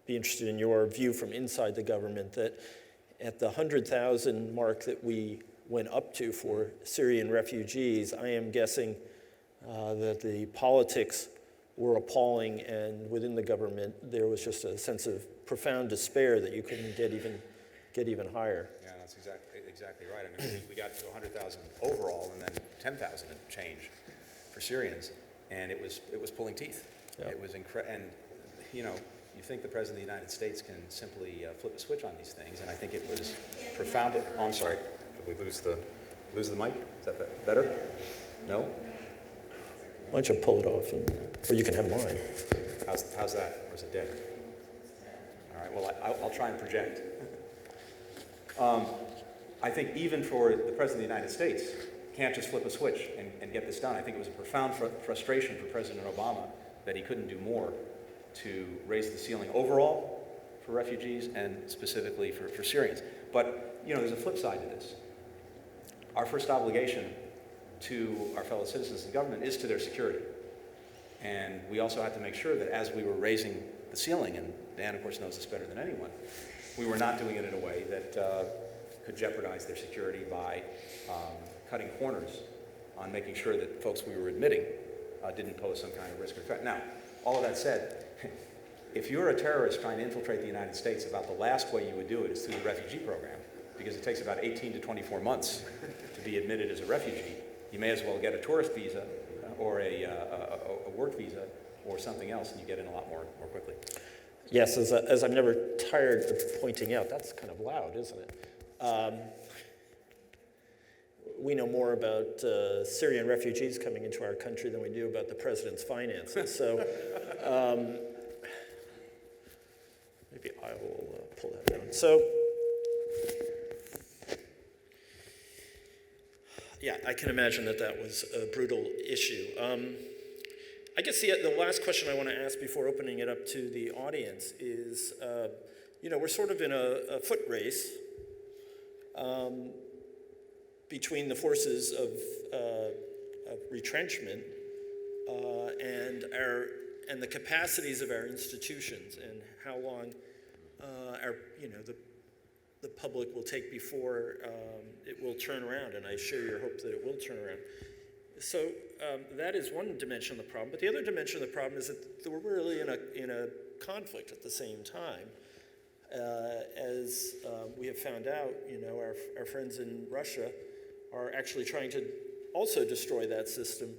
be interested in your view from inside the government, that at the 100,000 mark that we went up to for Syrian refugees, I am guessing that the politics were appalling, and within the government there was just a sense of profound despair that you couldn't get even higher. Yeah, that's exactly right. I mean, we got to 100,000 overall, and then 10,000 and change for Syrians, and it was pulling teeth. Yeah. It was and you think the President of the United States can simply flip a switch on these things, and I think it was profound. Oh, I'm sorry. Did we lose the mic? Is that better? No? Why don't you pull it off, or you can have mine. How's that? Or is it dead? All right, well, I'll try and project. I think even for the President of the United States, can't just flip a switch and get this done. I think it was a profound frustration for President Obama that he couldn't do more to raise the ceiling overall for refugees and specifically for Syrians. But, there's a flip side to this. Our first obligation to our fellow citizens and government is to their security. And we also had to make sure that as we were raising the ceiling, and Dan, of course, knows this better than anyone, we were not doing it in a way that could jeopardize their security by cutting corners on making sure that folks we were admitting didn't pose some kind of risk or threat. Now, all of that said, if you're a terrorist trying to infiltrate the United States, about the last way you would do it is through the refugee program, because it takes about 18 to 24 months to be admitted as a refugee. You may as well get a tourist visa or a work visa or something else, and you get in a lot more quickly. Yes, as I'm never tired of pointing out, that's kind of loud, isn't it? We know more about Syrian refugees coming into our country than we do about the president's finances. So maybe I will pull that down. So yeah, I can imagine that was a brutal issue. I guess the last question I want to ask before opening it up to the audience is, we're sort of in a foot race between the forces of retrenchment and the capacities of our institutions, and how long the public will take before it will turn around. And I share your hope that it will turn around. So that is one dimension of the problem. But the other dimension of the problem is that we're really in a conflict at the same time. As we have found out, our friends in Russia are actually trying to also destroy that system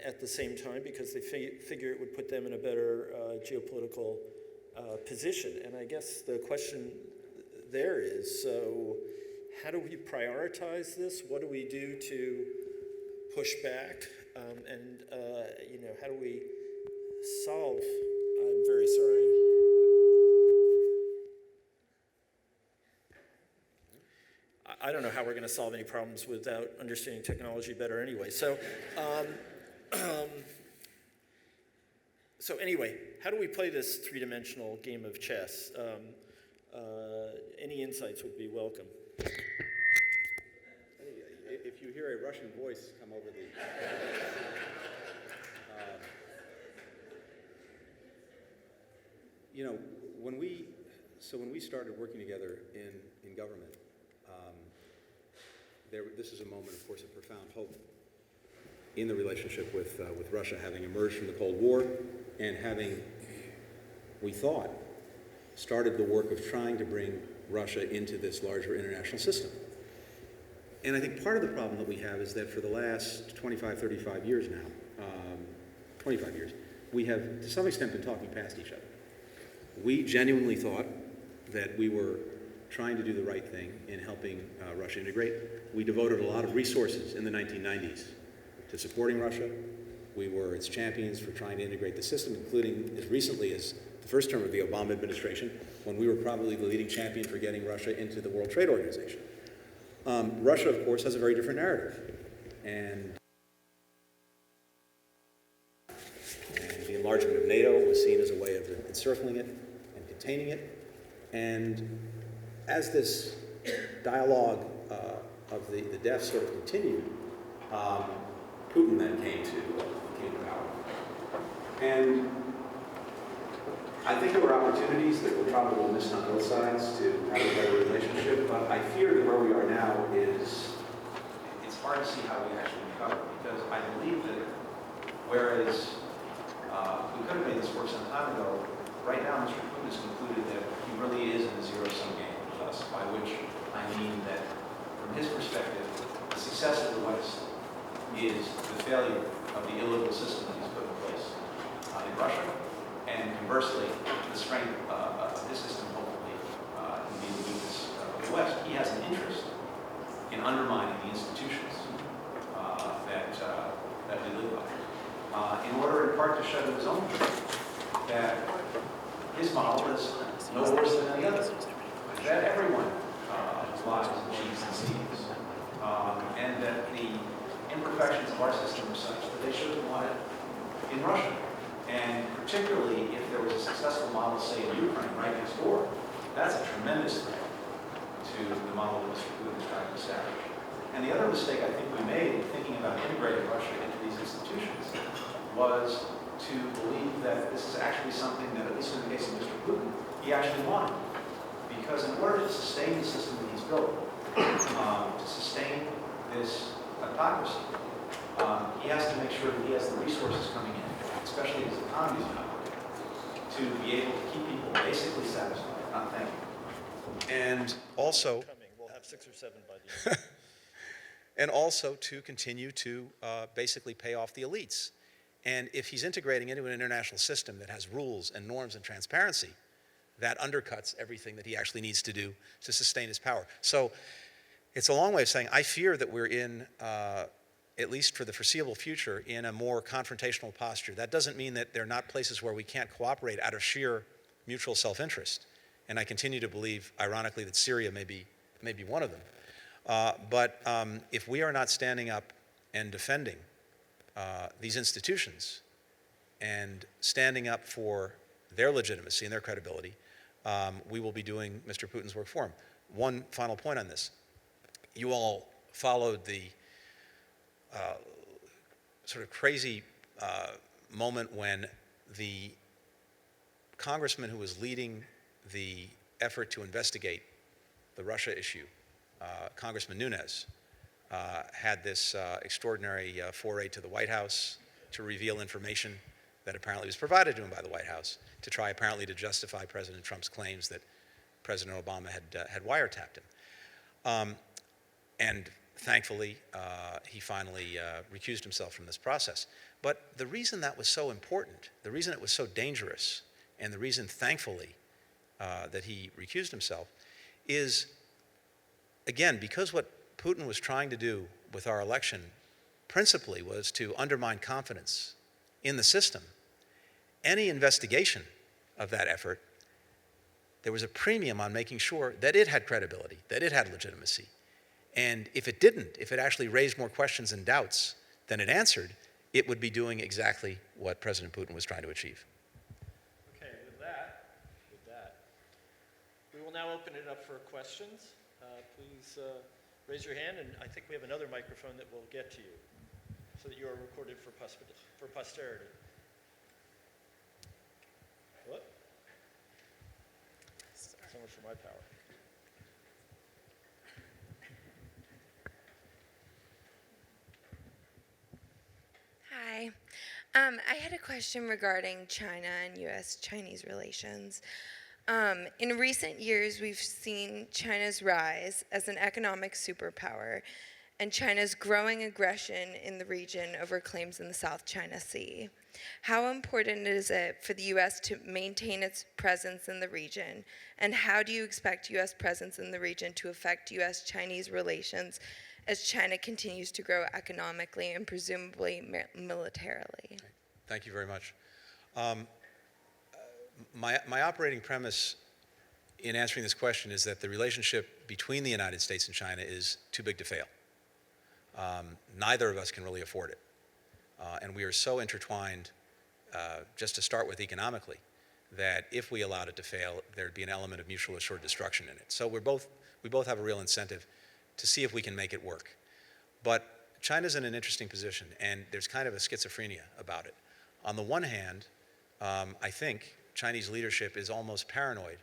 at the same time, because they figure it would put them in a better geopolitical position. And I guess the question there is, so how do we prioritize this? What do we do to push back? And how do we solve? I'm very sorry. I don't know how we're going to solve any problems without understanding technology better anyway. So, anyway, how do we play this three-dimensional game of chess? Any insights would be welcome. If you hear a Russian voice come over the... you know, when we started working together in government, this is a moment, of course, of profound hope in the relationship with Russia, having emerged from the Cold War and having, we thought, started the work of trying to bring Russia into this larger international system. And I think part of the problem that we have is that for the last 25, 35 years now, 25 years, we have to some extent been talking past each other. We genuinely thought that we were trying to do the right thing in helping Russia integrate. We devoted a lot of resources in the 1990s to supporting Russia. We were its champions for trying to integrate the system, including as recently as the first term of the Obama administration, when we were probably the leading champion for getting Russia into the World Trade Organization. Russia, of course, has a very different narrative. And the enlargement of NATO was seen as a way of encircling it and containing it. And as this dialogue of the death sort of continued, Putin then came to power. And I think there were opportunities that were probably missed on both sides to have a better relationship, but I fear that where we are now is, it's hard to see how we actually recover, because I believe that whereas we could have made this work some time ago, right now Mr. Putin has concluded that he really is in a zero-sum game with us, by which I mean that from his perspective, the success of the West is the failure of the illiberal system that he's put in place in Russia, and conversely, the strength of his system hopefully can be the weakness of the West. He has an interest in undermining the institutions that we live by, in order in part to show to his own people that his model is no worse than any other, that everyone lies and cheats and steals, and that the imperfections of our system are such that they should have wanted in Russia. And particularly if there was a successful model, say, in Ukraine, right next door, that's a tremendous threat to the model that Mr. Putin is trying to establish. And the other mistake I think we made in thinking about integrating Russia into these institutions was to believe that this is actually something that, at least in the case of Mr. Putin, he actually wanted. Because in order to sustain the system that he's built, to sustain this autocracy, he has to make sure that he has the resources coming in, especially as the economy is not working, to be able to keep people basically satisfied, not thinking. And also, We'll have 6 or 7 by the end. and also to continue to basically pay off the elites. And if he's integrating into an international system that has rules and norms and transparency, that undercuts everything that he actually needs to do to sustain his power. So it's a long way of saying I fear that we're in, at least for the foreseeable future, in a more confrontational posture. That doesn't mean that there are not places where we can't cooperate out of sheer mutual self-interest. And I continue to believe, ironically, that Syria may be one of them. But if we are not standing up and defending these institutions and standing up for their legitimacy and their credibility, we will be doing Mr. Putin's work for him. One final point on this. You all followed the sort of crazy moment when the congressman who was leading the effort to investigate the Russia issue, Congressman Nunes, had this extraordinary foray to the White House to reveal information that apparently was provided to him by the White House to try apparently to justify President Trump's claims that President Obama had wiretapped him. And thankfully, he finally recused himself from this process. But the reason that was so important, the reason it was so dangerous, and the reason, thankfully, that he recused himself is, again, because what Putin was trying to do with our election principally was to undermine confidence in the system. Any investigation of that effort, there was a premium on making sure that it had credibility, that it had legitimacy. And if it didn't, if it actually raised more questions and doubts than it answered, it would be doing exactly what President Putin was trying to achieve. Okay, with that, we will now open it up for questions. please raise your hand, and I think we have another microphone that will get to you so that you are recorded for posterity. What? So much for my power. Hi. I had a question regarding China and U.S.-Chinese relations. In recent years, we've seen China's rise as an economic superpower and China's growing aggression in the region over claims in the South China Sea. How important is it for the U.S. to maintain its presence in the region, and how do you expect U.S. presence in the region to affect U.S.-Chinese relations as China continues to grow economically and presumably militarily? Thank you very much. My operating premise in answering this question is that the relationship between the United States and China is too big to fail. Neither of us can really afford it. And we are so intertwined, just to start with economically, that if we allowed it to fail, there'd be an element of mutual assured destruction in it. So we both have a real incentive to see if we can make it work. But China's in an interesting position, and there's kind of a schizophrenia about it. On the one hand, I think Chinese leadership is almost paranoid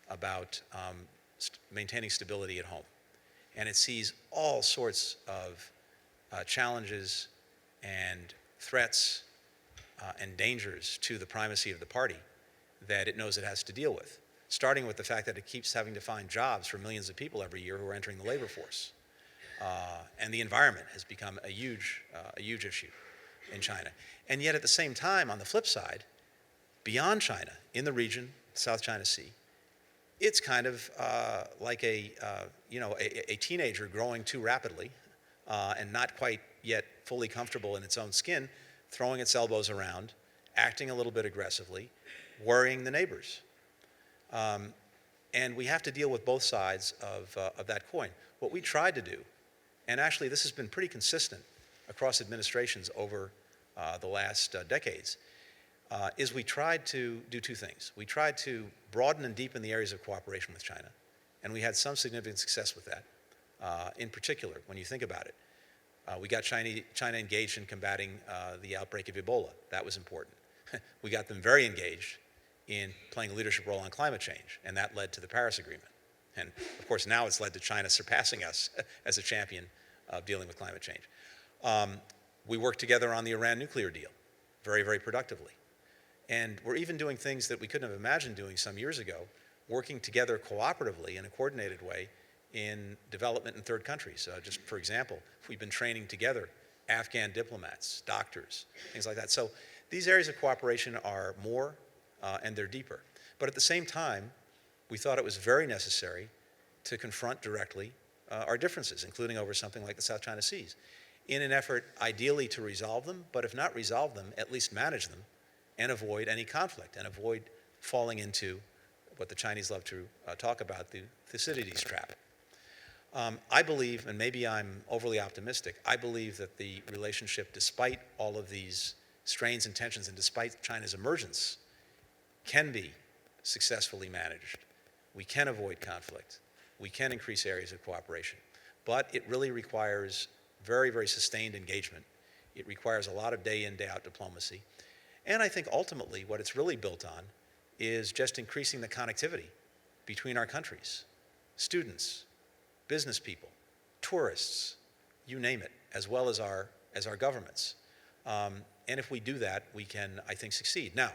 about maintaining stability at home. And it sees all sorts of challenges and threats and dangers to the primacy of the party that it knows it has to deal with, starting with the fact that it keeps having to find jobs for millions of people every year who are entering the labor force. And the environment has become a huge issue in China. And yet at the same time, on the flip side, beyond China, in the region, South China Sea, it's kind of like a teenager growing too rapidly and not quite yet fully comfortable in its own skin, throwing its elbows around, acting a little bit aggressively, worrying the neighbors. And we have to deal with both sides of that coin. What we tried to do, and actually this has been pretty consistent across administrations over the last decades, is we tried to do two things. We tried to broaden and deepen the areas of cooperation with China, and we had some significant success with that. In particular, when you think about it, we got China engaged in combating the outbreak of Ebola. That was important. We got them very engaged in playing a leadership role on climate change, and that led to the Paris Agreement. And of course, now it's led to China surpassing us as a champion of dealing with climate change. We worked together on the Iran nuclear deal very, very productively. And we're even doing things that we couldn't have imagined doing some years ago, working together cooperatively in a coordinated way in development in third countries. Just for example, we've been training together Afghan diplomats, doctors, things like that. So these areas of cooperation are more and they're deeper. But at the same time, we thought it was very necessary to confront directly our differences, including over something like the South China Seas, in an effort ideally to resolve them, but if not resolve them, at least manage them and avoid any conflict and avoid falling into what the Chinese love to talk about, the Thucydides trap. I believe, and maybe I'm overly optimistic, I believe that the relationship, despite all of these strains and tensions and despite China's emergence, can be successfully managed. We can avoid conflict. We can increase areas of cooperation. But it really requires very, very sustained engagement. It requires a lot of day in, day out diplomacy. And I think ultimately what it's really built on is just increasing the connectivity between our countries, students, business people, tourists, you name it, as well as our governments. And if we do that, we can, I think, succeed. Now,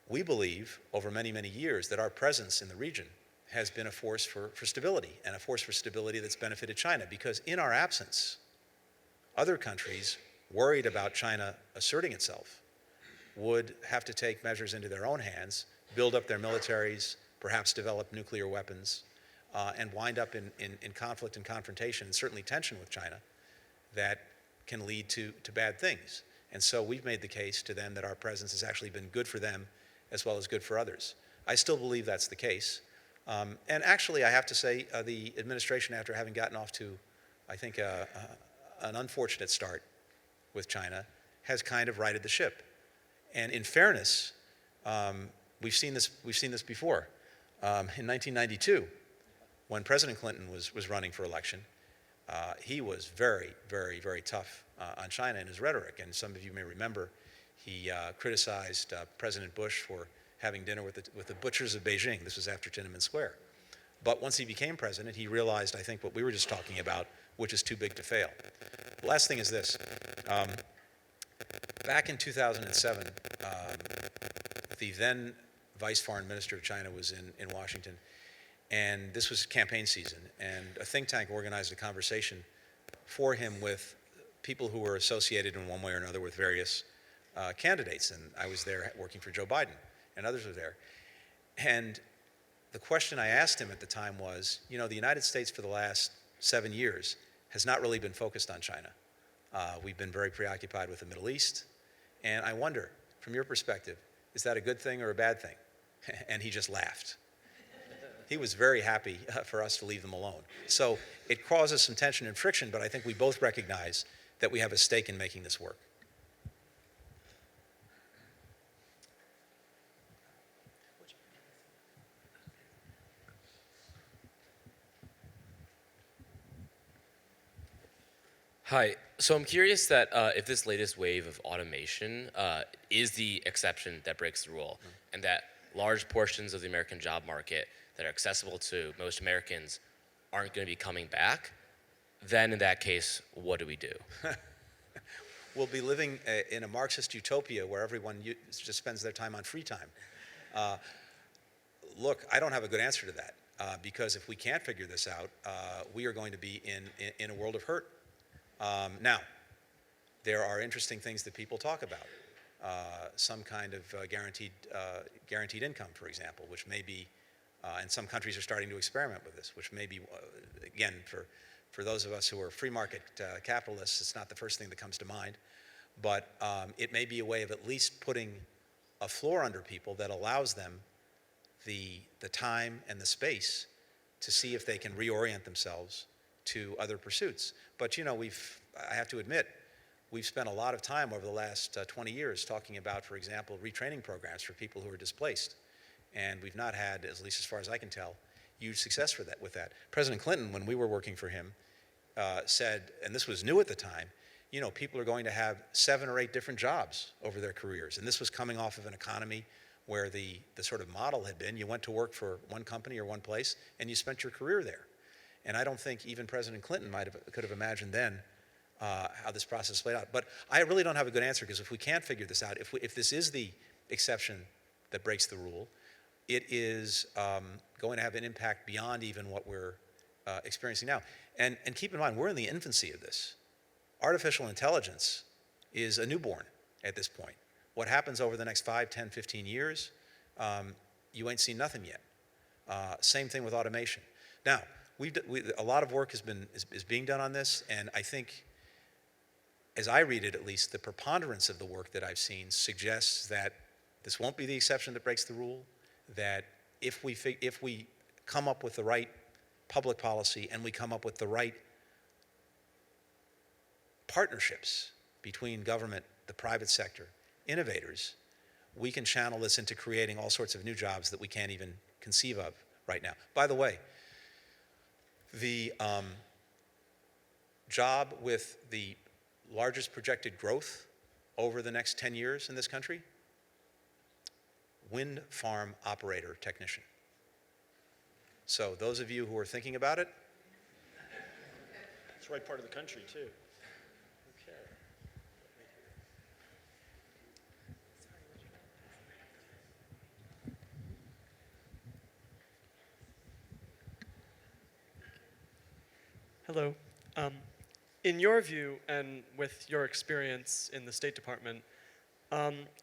we believe over many, many years that our presence in the region has been a force for stability, and a force for stability that's benefited China, because in our absence, other countries worried about China asserting itself would have to take measures into their own hands, build up their militaries, perhaps develop nuclear weapons, and wind up in conflict and confrontation, and certainly tension with China, that can lead to bad things. And so we've made the case to them that our presence has actually been good for them as well as good for others. I still believe that's the case. And actually, I have to say, the administration, after having gotten off to, I think, an unfortunate start with China, has kind of righted the ship. And in fairness, we've seen this before. In 1992, when President Clinton was running for election, he was very, very, very tough on China in his rhetoric. And some of you may remember he criticized President Bush for having dinner with the butchers of Beijing. This was after Tiananmen Square. But once he became president, he realized, I think, what we were just talking about, which is too big to fail. The last thing is this. Back in 2007, the then Vice Foreign Minister of China was in Washington, and this was campaign season, and a think tank organized a conversation for him with people who were associated in one way or another with various candidates, and I was there working for Joe Biden, and others were there. And the question I asked him at the time was, you know, the United States for the last 7 years has not really been focused on China. We've been very preoccupied with the Middle East, and I wonder, from your perspective, is that a good thing or a bad thing? And he just laughed. He was very happy for us to leave them alone. So it causes some tension and friction, but I think we both recognize that we have a stake in making this work. Hi. So I'm curious that if this latest wave of automation is the exception that breaks the rule, and that large portions of the American job market that are accessible to most Americans aren't going to be coming back, then in that case, what do we do? We'll be living in a Marxist utopia where everyone just spends their time on free time. Look, I don't have a good answer to that because if we can't figure this out, we are going to be in a world of hurt. Now, there are interesting things that people talk about. Some kind of guaranteed income, for example, which may be, and some countries are starting to experiment with this, which may be, again, for those of us who are free market capitalists, it's not the first thing that comes to mind, but it may be a way of at least putting a floor under people that allows them the time and the space to see if they can reorient themselves to other pursuits. But you know, I have to admit, we've spent a lot of time over the last 20 years talking about, for example, retraining programs for people who are displaced. And we've not had, at least as far as I can tell, huge success with that. President Clinton, when we were working for him, said, and this was new at the time, you know, people are going to have 7 or 8 different jobs over their careers. And this was coming off of an economy where the sort of model had been, you went to work for one company or one place, and you spent your career there. And I don't think even President Clinton could have imagined then how this process played out. But I really don't have a good answer, because if we can't figure this out, if this is the exception that breaks the rule, it is going to have an impact beyond even what we're experiencing now. And keep in mind, we're in the infancy of this. Artificial intelligence is a newborn at this point. What happens over the next 5, 10, 15 years, you ain't seen nothing yet. Same thing with automation. Now, a lot of work is being done on this, and I think, as I read it at least, the preponderance of the work that I've seen suggests that this won't be the exception that breaks the rule, that if we come up with the right public policy and we come up with the right partnerships between government, the private sector, innovators, we can channel this into creating all sorts of new jobs that we can't even conceive of right now. By the way, the job with the largest projected growth over the next 10 years in this country, wind farm operator technician. So those of you who are thinking about it, It's the right part of the country, too. Okay. Hello. In your view, and with your experience in the State Department,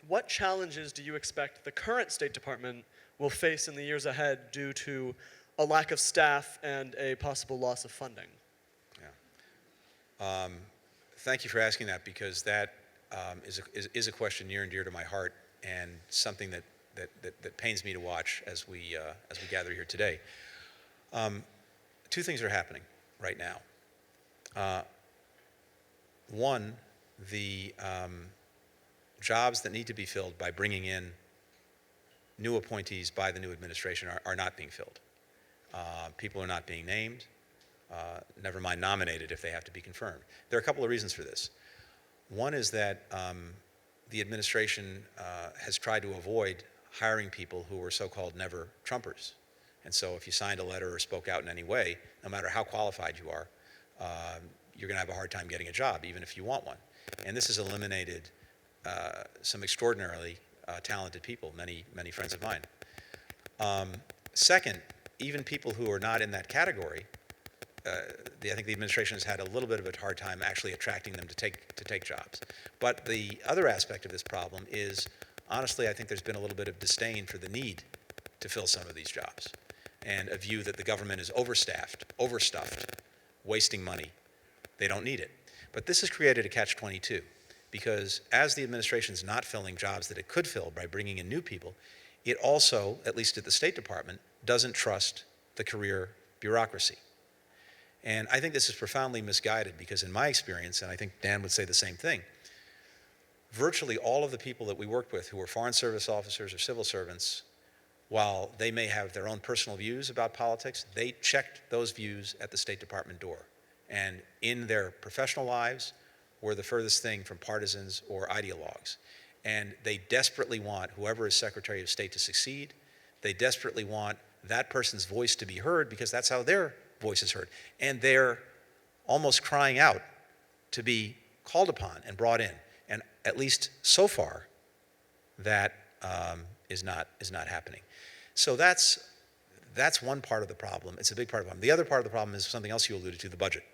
what challenges do you expect the current State Department will face in the years ahead due to a lack of staff and a possible loss of funding? yeah. Thank you for asking that, because that is a question near and dear to my heart, and something that pains me to watch as we gather here today. 2 things are happening right now. One, the jobs that need to be filled by bringing in new appointees by the new administration are not being filled. People are not being named, never mind nominated if they have to be confirmed. There are a couple of reasons for this. One is that the administration has tried to avoid hiring people who were so-called never Trumpers. And so if you signed a letter or spoke out in any way, no matter how qualified you are, you're going to have a hard time getting a job, even if you want one. And this has eliminated some extraordinarily talented people, many friends of mine. Second, even people who are not in that category, I think the administration has had a little bit of a hard time actually attracting them to take jobs. But the other aspect of this problem is, honestly, I think there's been a little bit of disdain for the need to fill some of these jobs, and a view that the government is overstaffed, overstuffed, wasting money. They don't need it. But this has created a catch-22, because as the administration is not filling jobs that it could fill by bringing in new people, it also, at least at the State Department, doesn't trust the career bureaucracy. And I think this is profoundly misguided, because in my experience, and I think Dan would say the same thing, virtually all of the people that we worked with who were Foreign Service officers or civil servants, while they may have their own personal views about politics, they checked those views at the State Department door. And in their professional lives were the furthest thing from partisans or ideologues. And they desperately want whoever is Secretary of State to succeed. They desperately want that person's voice to be heard, because that's how their voice is heard. And they're almost crying out to be called upon and brought in. And at least so far, that is not happening. So that's one part of the problem. It's a big part of the problem. The other part of the problem is something else you alluded to, the budget.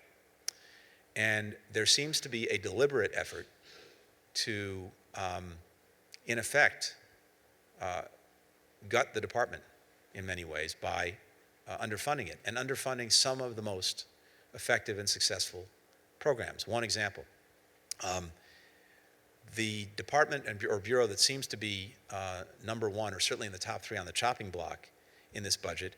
And there seems to be a deliberate effort to, in effect, gut the department in many ways by underfunding it, and underfunding some of the most effective and successful programs. One example, the department or bureau that seems to be number one, or certainly in the top three on the chopping block in this budget,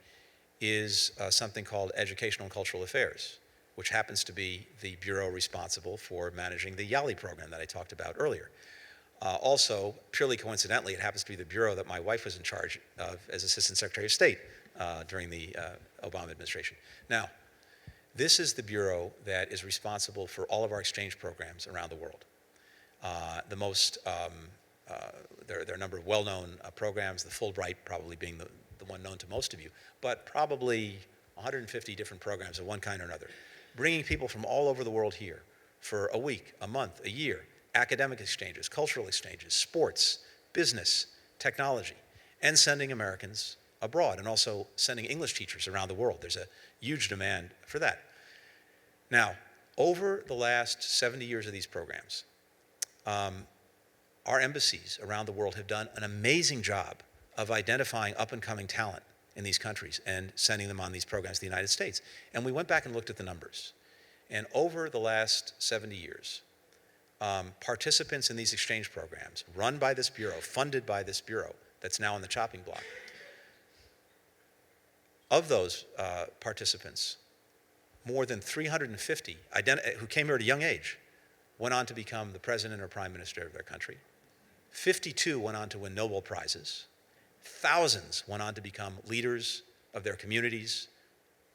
is something called Educational and Cultural Affairs, which happens to be the bureau responsible for managing the YALI program that I talked about earlier. Also, purely coincidentally, it happens to be the bureau that my wife was in charge of as Assistant Secretary of State during the Obama administration. Now, this is the bureau that is responsible for all of our exchange programs around the world. There are a number of well-known programs, the Fulbright probably being the one known to most of you, but probably 150 different programs of one kind or another, bringing people from all over the world here for a week, a month, a year, academic exchanges, cultural exchanges, sports, business, technology, and sending Americans abroad, and also sending English teachers around the world. There's a huge demand for that. Now, over the last 70 years of these programs, our embassies around the world have done an amazing job of identifying up-and-coming talent in these countries and sending them on these programs to the United States. And we went back and looked at the numbers. And over the last 70 years, participants in these exchange programs, run by this bureau, funded by this bureau, that's now on the chopping block, of those participants, more than 350 who came here at a young age went on to become the president or prime minister of their country. 52 went on to win Nobel Prizes. Thousands went on to become leaders of their communities,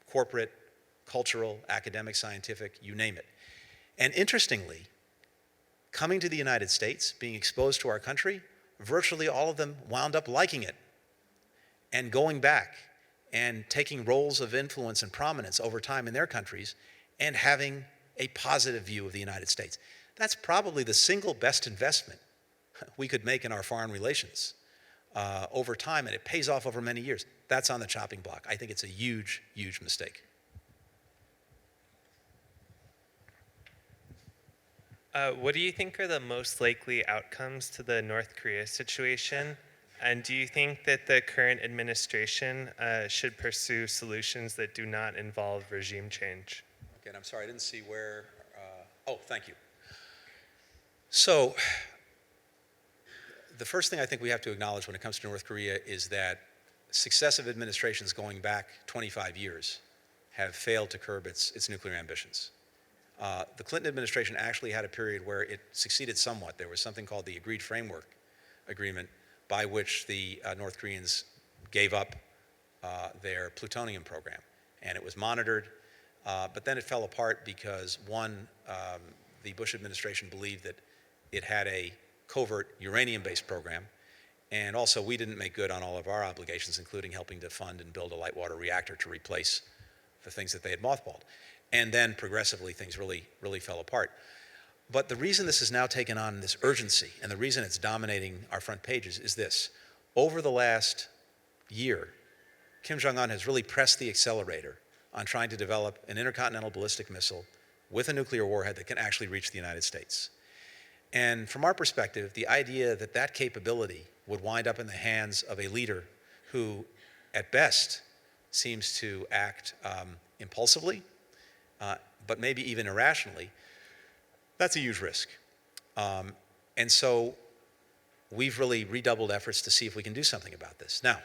corporate, cultural, academic, scientific, you name it. And interestingly, coming to the United States, being exposed to our country, virtually all of them wound up liking it and going back and taking roles of influence and prominence over time in their countries and having a positive view of the United States. That's probably the single best investment we could make in our foreign relations over time, and it pays off over many years. That's on the chopping block. I think it's a huge, huge mistake. What do you think are the most likely outcomes to the North Korea situation? And do you think that the current administration should pursue solutions that do not involve regime change? Okay, and I'm sorry, I didn't see where, oh, thank you. So, the first thing I think we have to acknowledge when it comes to North Korea is that successive administrations going back 25 years have failed to curb its nuclear ambitions. The Clinton administration actually had a period where it succeeded somewhat. There was something called the Agreed Framework Agreement, by which the North Koreans gave up their plutonium program. And it was monitored, but then it fell apart because, one, the Bush administration believed that it had a covert uranium-based program, and also we didn't make good on all of our obligations, including helping to fund and build a light water reactor to replace the things that they had mothballed. And then progressively things really fell apart. But the reason this has now taken on this urgency, and the reason it's dominating our front pages, is this. Over the last year, Kim Jong-un has really pressed the accelerator on trying to develop an intercontinental ballistic missile with a nuclear warhead that can actually reach the United States. And from our perspective, the idea that that capability would wind up in the hands of a leader who, at best, seems to act impulsively, but maybe even irrationally, that's a huge risk. And so we've really redoubled efforts to see if we can do something about this. Now,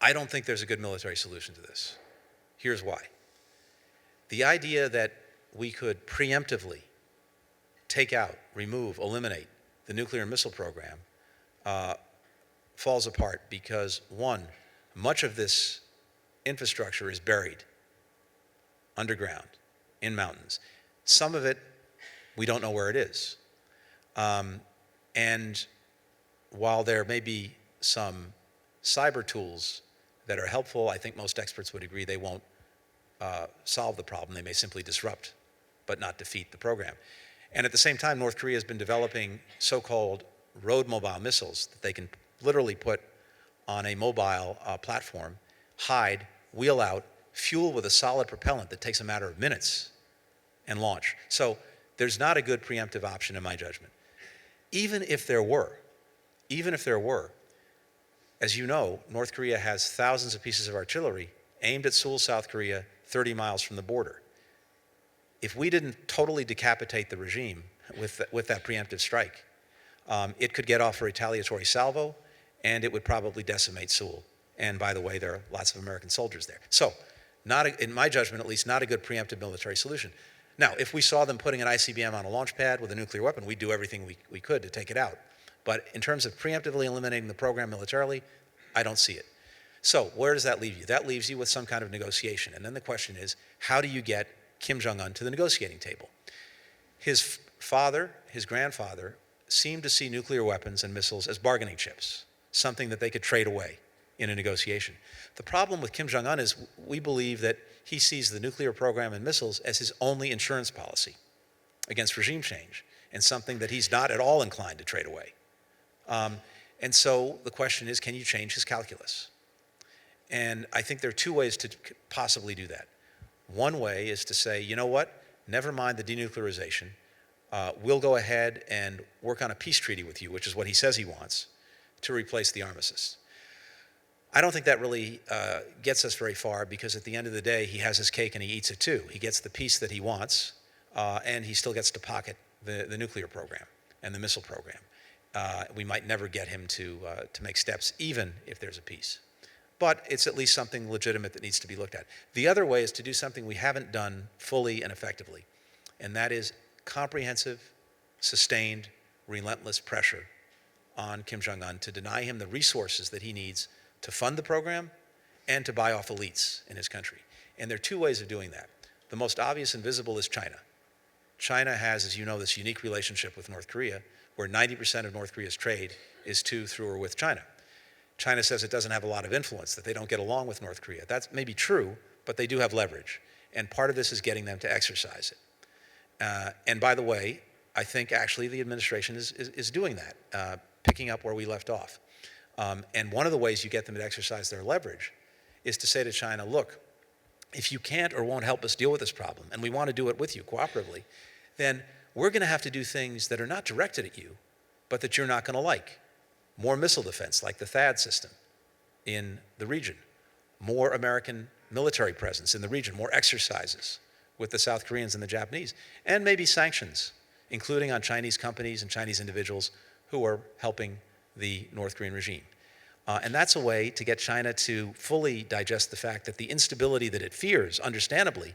I don't think there's a good military solution to this. Here's why. The idea that we could preemptively take out, remove, eliminate the nuclear missile program falls apart because, one, much of this infrastructure is buried underground in mountains. Some of it, we don't know where it is. And while there may be some cyber tools that are helpful, I think most experts would agree they won't solve the problem. They may simply disrupt, but not defeat the program. And at the same time, North Korea has been developing so-called road mobile missiles that they can literally put on a mobile platform, hide, wheel out, fuel with a solid propellant that takes a matter of minutes, and launch. So there's not a good preemptive option in my judgment. Even if there were, as you know, North Korea has thousands of pieces of artillery aimed at Seoul, South Korea, 30 miles from the border. If we didn't totally decapitate the regime with that preemptive strike, it could get off a retaliatory salvo, and it would probably decimate Seoul. And by the way, there are lots of American soldiers there. So, in my judgment at least, not a good preemptive military solution. Now, if we saw them putting an ICBM on a launch pad with a nuclear weapon, we'd do everything we could to take it out. But in terms of preemptively eliminating the program militarily, I don't see it. So where does that leave you? That leaves you with some kind of negotiation. And then the question is, how do you get Kim Jong-un to the negotiating table? His father, his grandfather, seemed to see nuclear weapons and missiles as bargaining chips, something that they could trade away in a negotiation. The problem with Kim Jong-un is we believe that he sees the nuclear program and missiles as his only insurance policy against regime change, and something that he's not at all inclined to trade away. And so the question is, can you change his calculus? And I think there are two ways to possibly do that. One way is to say, you know what, never mind the denuclearization. We'll go ahead and work on a peace treaty with you, which is what he says he wants, to replace the armistice. I don't think that really gets us very far, because at the end of the day, he has his cake and he eats it too. He gets the peace that he wants, and he still gets to pocket the nuclear program and the missile program. We might never get him to make steps, even if there's a peace. But it's at least something legitimate that needs to be looked at. The other way is to do something we haven't done fully and effectively, and that is comprehensive, sustained, relentless pressure on Kim Jong-un to deny him the resources that he needs to fund the program and to buy off elites in his country. And there are two ways of doing that. The most obvious and visible is China. China has, as you know, this unique relationship with North Korea, where 90% of North Korea's trade is to, through, or with China. China says it doesn't have a lot of influence, that they don't get along with North Korea. That's maybe true, but they do have leverage. And part of this is getting them to exercise it. And by the way, I think actually the administration is doing that, picking up where we left off. And one of the ways you get them to exercise their leverage is to say to China, look, if you can't or won't help us deal with this problem, and we want to do it with you cooperatively, then we're going to have to do things that are not directed at you, but that you're not going to like. More missile defense, like the THAAD system in the region. More American military presence in the region. More exercises with the South Koreans and the Japanese. And maybe sanctions, including on Chinese companies and Chinese individuals who are helping the North Korean regime. And that's a way to get China to fully digest the fact that the instability that it fears, understandably,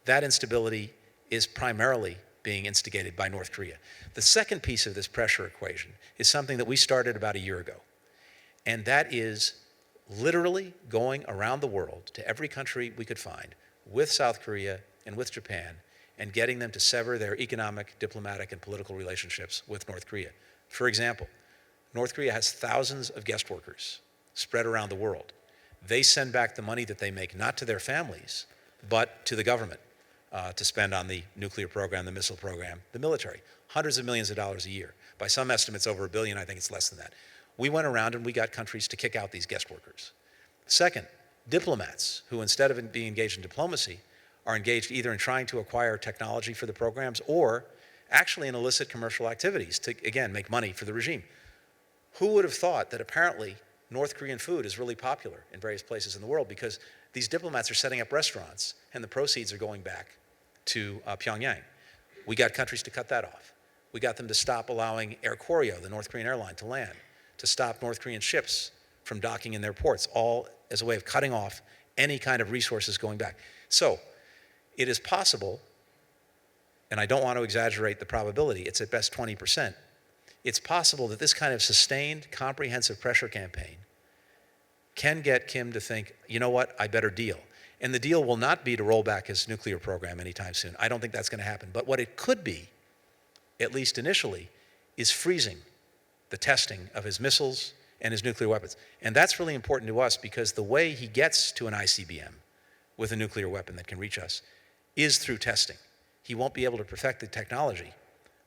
that instability is primarily being instigated by North Korea. The second piece of this pressure equation is something that we started about a year ago, and that is literally going around the world to every country we could find with South Korea and with Japan and getting them to sever their economic, diplomatic, and political relationships with North Korea. For example, North Korea has thousands of guest workers spread around the world. They send back the money that they make not to their families, but to the government to spend on the nuclear program, the missile program, the military. Hundreds of millions of dollars a year. By some estimates, over $1 billion. I think it's less than that. We went around and we got countries to kick out these guest workers. Second, diplomats who, instead of being engaged in diplomacy, are engaged either in trying to acquire technology for the programs or actually in illicit commercial activities to, again, make money for the regime. Who would have thought that apparently North Korean food is really popular in various places in the world because these diplomats are setting up restaurants and the proceeds are going back to Pyongyang. We got countries to cut that off. We got them to stop allowing Air Koryo, the North Korean airline, to land, to stop North Korean ships from docking in their ports, all as a way of cutting off any kind of resources going back. So it is possible, and I don't want to exaggerate the probability, it's at best 20%, it's possible that this kind of sustained, comprehensive pressure campaign can get Kim to think, you know what, I better deal. And the deal will not be to roll back his nuclear program anytime soon. I don't think that's going to happen. But what it could be, at least initially, is freezing the testing of his missiles and his nuclear weapons. And that's really important to us because the way he gets to an ICBM with a nuclear weapon that can reach us is through testing. He won't be able to perfect the technology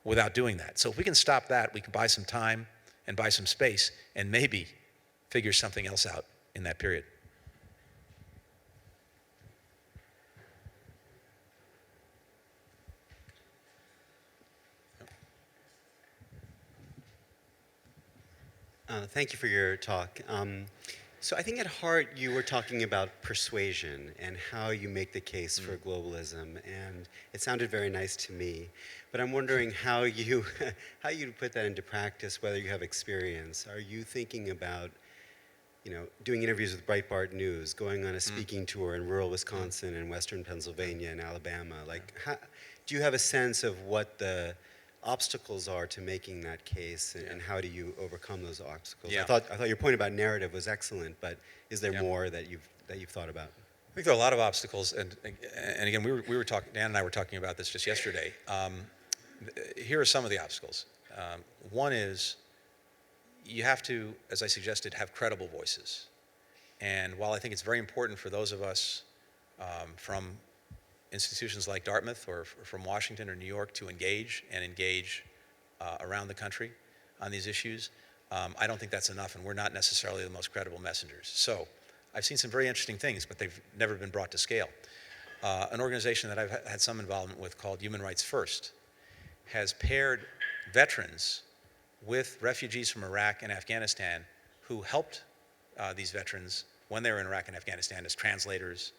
without doing that. So if we can stop that, we can buy some time and buy some space and maybe figure something else out in that period. Thank you for your talk. So I think at heart you were talking about persuasion and how you make the case for globalism, and it sounded very nice to me. But I'm wondering how you how you put that into practice, whether you have experience. Are you thinking about, doing interviews with Breitbart News, going on a speaking tour in rural Wisconsin and western Pennsylvania and Alabama? Like, do you have a sense of what the obstacles are to making that case, and how do you overcome those obstacles? Yeah. I thought your point about narrative was excellent, but is there more that you've thought about? I think there are a lot of obstacles, and again, we were talking. Dan and I were talking about this just yesterday. Here are some of the obstacles. One is you have to, as I suggested, have credible voices. And while I think it's very important for those of us from institutions like Dartmouth or from Washington or New York to engage around the country on these issues, I don't think that's enough, and we're not necessarily the most credible messengers. So I've seen some very interesting things, but they've never been brought to scale. An organization that I've had some involvement with called Human Rights First has paired veterans with refugees from Iraq and Afghanistan who helped these veterans when they were in Iraq and Afghanistan as translators,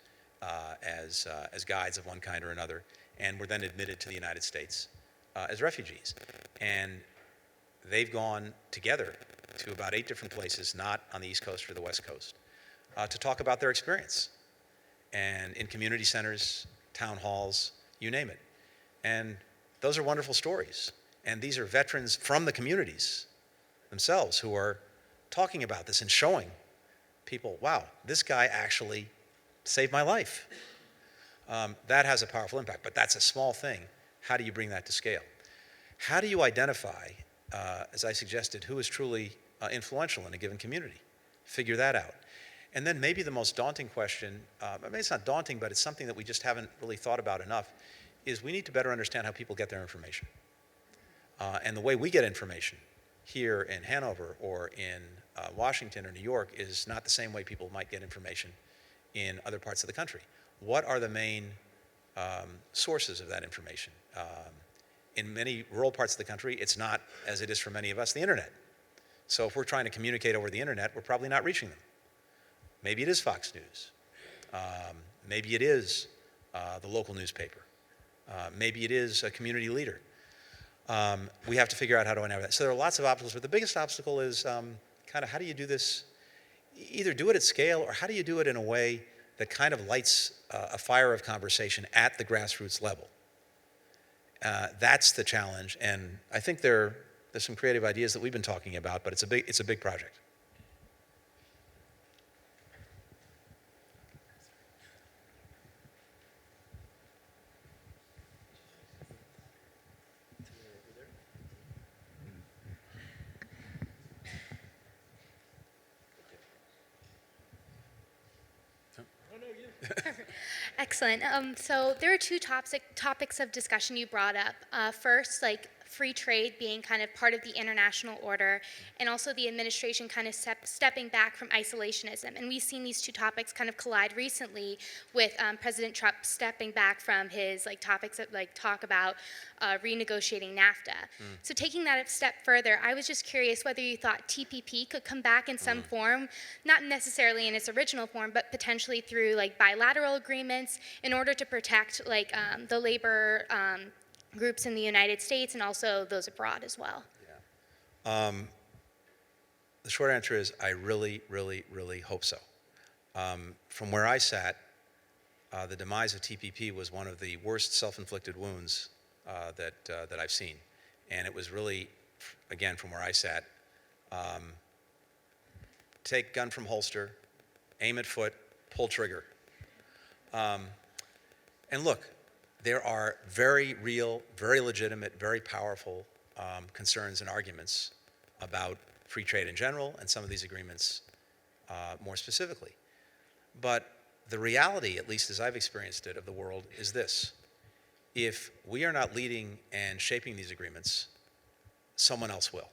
as guides of one kind or another, and were then admitted to the United States as refugees. And they've gone together to about 8 different places, not on the East Coast or the West Coast, to talk about their experience. And in community centers, town halls, you name it. And those are wonderful stories. And these are veterans from the communities themselves who are talking about this and showing people, wow, this guy actually saved my life. That has a powerful impact, but that's a small thing. How do you bring that to scale? How do you identify, as I suggested, who is truly influential in a given community? Figure that out. And then maybe the most daunting question, maybe it's not daunting, but it's something that we just haven't really thought about enough, is we need to better understand how people get their information. And the way we get information here in Hanover or in Washington or New York is not the same way people might get information in other parts of the country. What are the main sources of that information? In many rural parts of the country, it's not, as it is for many of us, the internet. So if we're trying to communicate over the internet, we're probably not reaching them. Maybe it is Fox News. Maybe it is the local newspaper. Maybe it is a community leader. We have to figure out how to enable that. So there are lots of obstacles, but the biggest obstacle is kind of how do you do this? Either do it at scale, or how do you do it in a way that kind of lights a fire of conversation at the grassroots level? That's the challenge, and I think there's some creative ideas that we've been talking about, but it's a big project. Excellent. So there are two topics of discussion you brought up. First, like free trade being kind of part of the international order, and also the administration kind of stepping back from isolationism. And we've seen these two topics kind of collide recently with President Trump stepping back from his topics that talk about renegotiating NAFTA. So taking that a step further, I was just curious whether you thought TPP could come back in some form, not necessarily in its original form, but potentially through bilateral agreements in order to protect the labor groups in the United States and also those abroad as well. The short answer is I really, really, really hope so. From where I sat, the demise of TPP was one of the worst self-inflicted wounds that I've seen. And it was really, again, from where I sat, take gun from holster, aim at foot, pull trigger. And look, there are very real, very legitimate, very powerful concerns and arguments about free trade in general and some of these agreements more specifically. But the reality, at least as I've experienced it, of the world is this. If we are not leading and shaping these agreements, someone else will.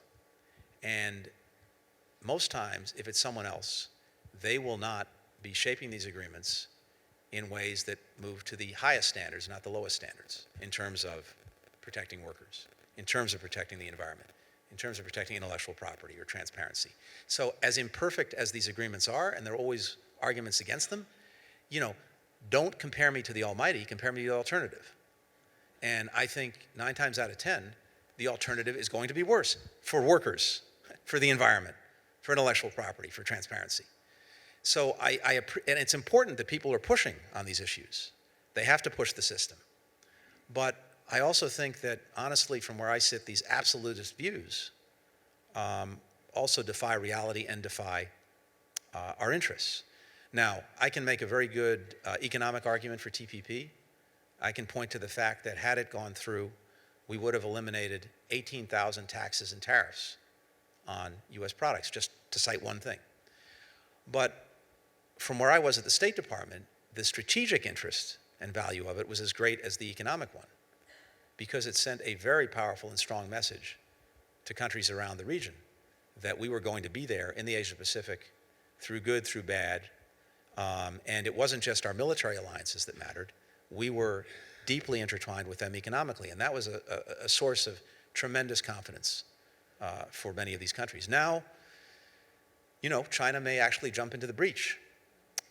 And most times, if it's someone else, they will not be shaping these agreements in ways that move to the highest standards, not the lowest standards, in terms of protecting workers, in terms of protecting the environment, in terms of protecting intellectual property or transparency. So as imperfect as these agreements are, and there are always arguments against them, don't compare me to the almighty, compare me to the alternative. And I think 9 times out of 10, the alternative is going to be worse for workers, for the environment, for intellectual property, for transparency. So and it's important that people are pushing on these issues. They have to push the system. But I also think that, honestly, from where I sit, these absolutist views also defy reality and defy our interests. Now, I can make a very good economic argument for TPP. I can point to the fact that had it gone through, we would have eliminated 18,000 taxes and tariffs on U.S. products, just to cite one thing. But from where I was at the State Department, the strategic interest and value of it was as great as the economic one, because it sent a very powerful and strong message to countries around the region that we were going to be there in the Asia Pacific through good, through bad. And it wasn't just our military alliances that mattered. We were deeply intertwined with them economically, and that was a source of tremendous confidence for many of these countries. Now, China may actually jump into the breach,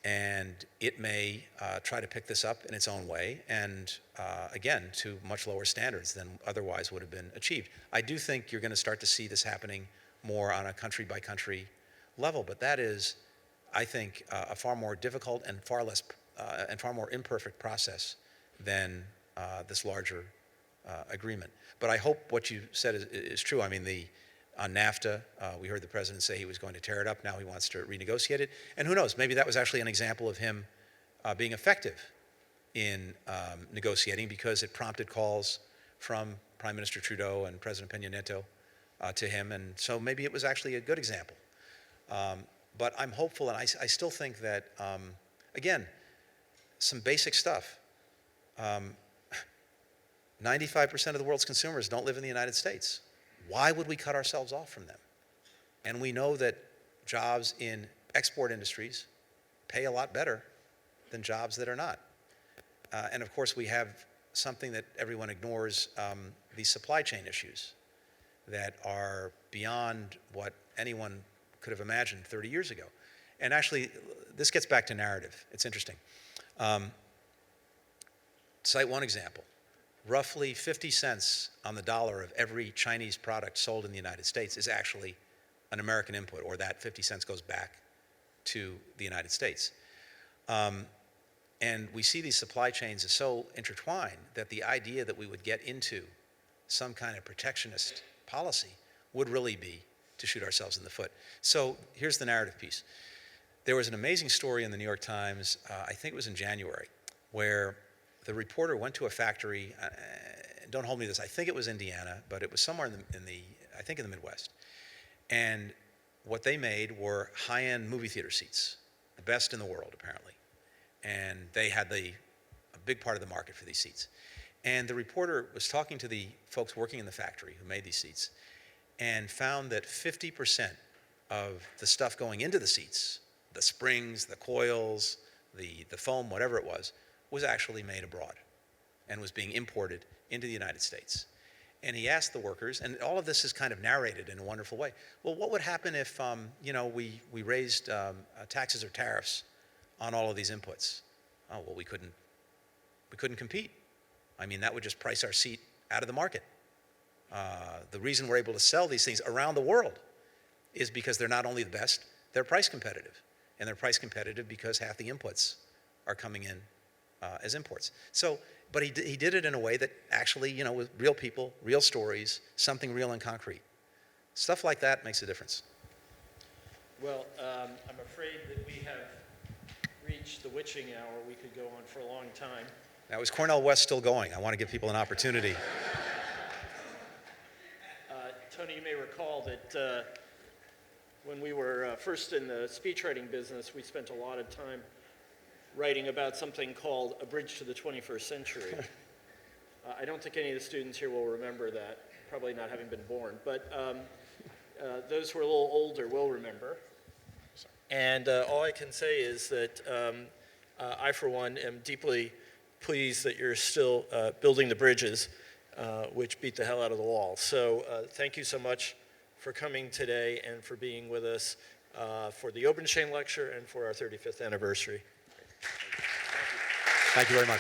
and it may try to pick this up in its own way, and again, to much lower standards than otherwise would have been achieved. I do think you're going to start to see this happening more on a country-by-country level, but that is, I think, a far more difficult and far more imperfect process than this larger agreement. But I hope what you said is true. I mean, on NAFTA, we heard the president say he was going to tear it up. Now he wants to renegotiate it. And who knows, maybe that was actually an example of him being effective in negotiating, because it prompted calls from Prime Minister Trudeau and President Peña Nieto to him. And so maybe it was actually a good example. But I'm hopeful, and I still think that, again, some basic stuff. 95% of the world's consumers don't live in the United States. Why would we cut ourselves off from them? And we know that jobs in export industries pay a lot better than jobs that are not. And of course, we have something that everyone ignores, these supply chain issues that are beyond what anyone could have imagined 30 years ago. And actually, this gets back to narrative. It's interesting. Cite one example. Roughly 50 cents on the dollar of every Chinese product sold in the United States is actually an American input, or that 50 cents goes back to the United States. And we see these supply chains as so intertwined that the idea that we would get into some kind of protectionist policy would really be to shoot ourselves in the foot. So here's the narrative piece. There was an amazing story in the New York Times, I think it was in January, where the reporter went to a factory, don't hold me to this, I think it was Indiana, but it was somewhere in the Midwest. And what they made were high-end movie theater seats, the best in the world, apparently. And they had the big part of the market for these seats. And the reporter was talking to the folks working in the factory who made these seats and found that 50% of the stuff going into the seats, the springs, the coils, the foam, whatever it was actually made abroad and was being imported into the United States. And he asked the workers, and all of this is kind of narrated in a wonderful way, well, what would happen if we raised taxes or tariffs on all of these inputs? Oh, well, we couldn't compete. I mean, that would just price our seat out of the market. The reason we're able to sell these things around the world is because they're not only the best, they're price competitive. And they're price competitive because half the inputs are coming in as imports. But he did it in a way that actually, with real people, real stories, something real and concrete. Stuff like that makes a difference. Well, I'm afraid that we have reached the witching hour. We could go on for a long time. Now, is Cornell West still going? I want to give people an opportunity. Tony, you may recall that when we were first in the speechwriting business, we spent a lot of time writing about something called A Bridge to the 21st Century. I don't think any of the students here will remember that, probably not having been born, but those who are a little older will remember. And all I can say is that I, for one, am deeply pleased that you're still building the bridges which beat the hell out of the wall. So thank you so much for coming today and for being with us for the Obenshain lecture and for our 35th anniversary. Thank you very much.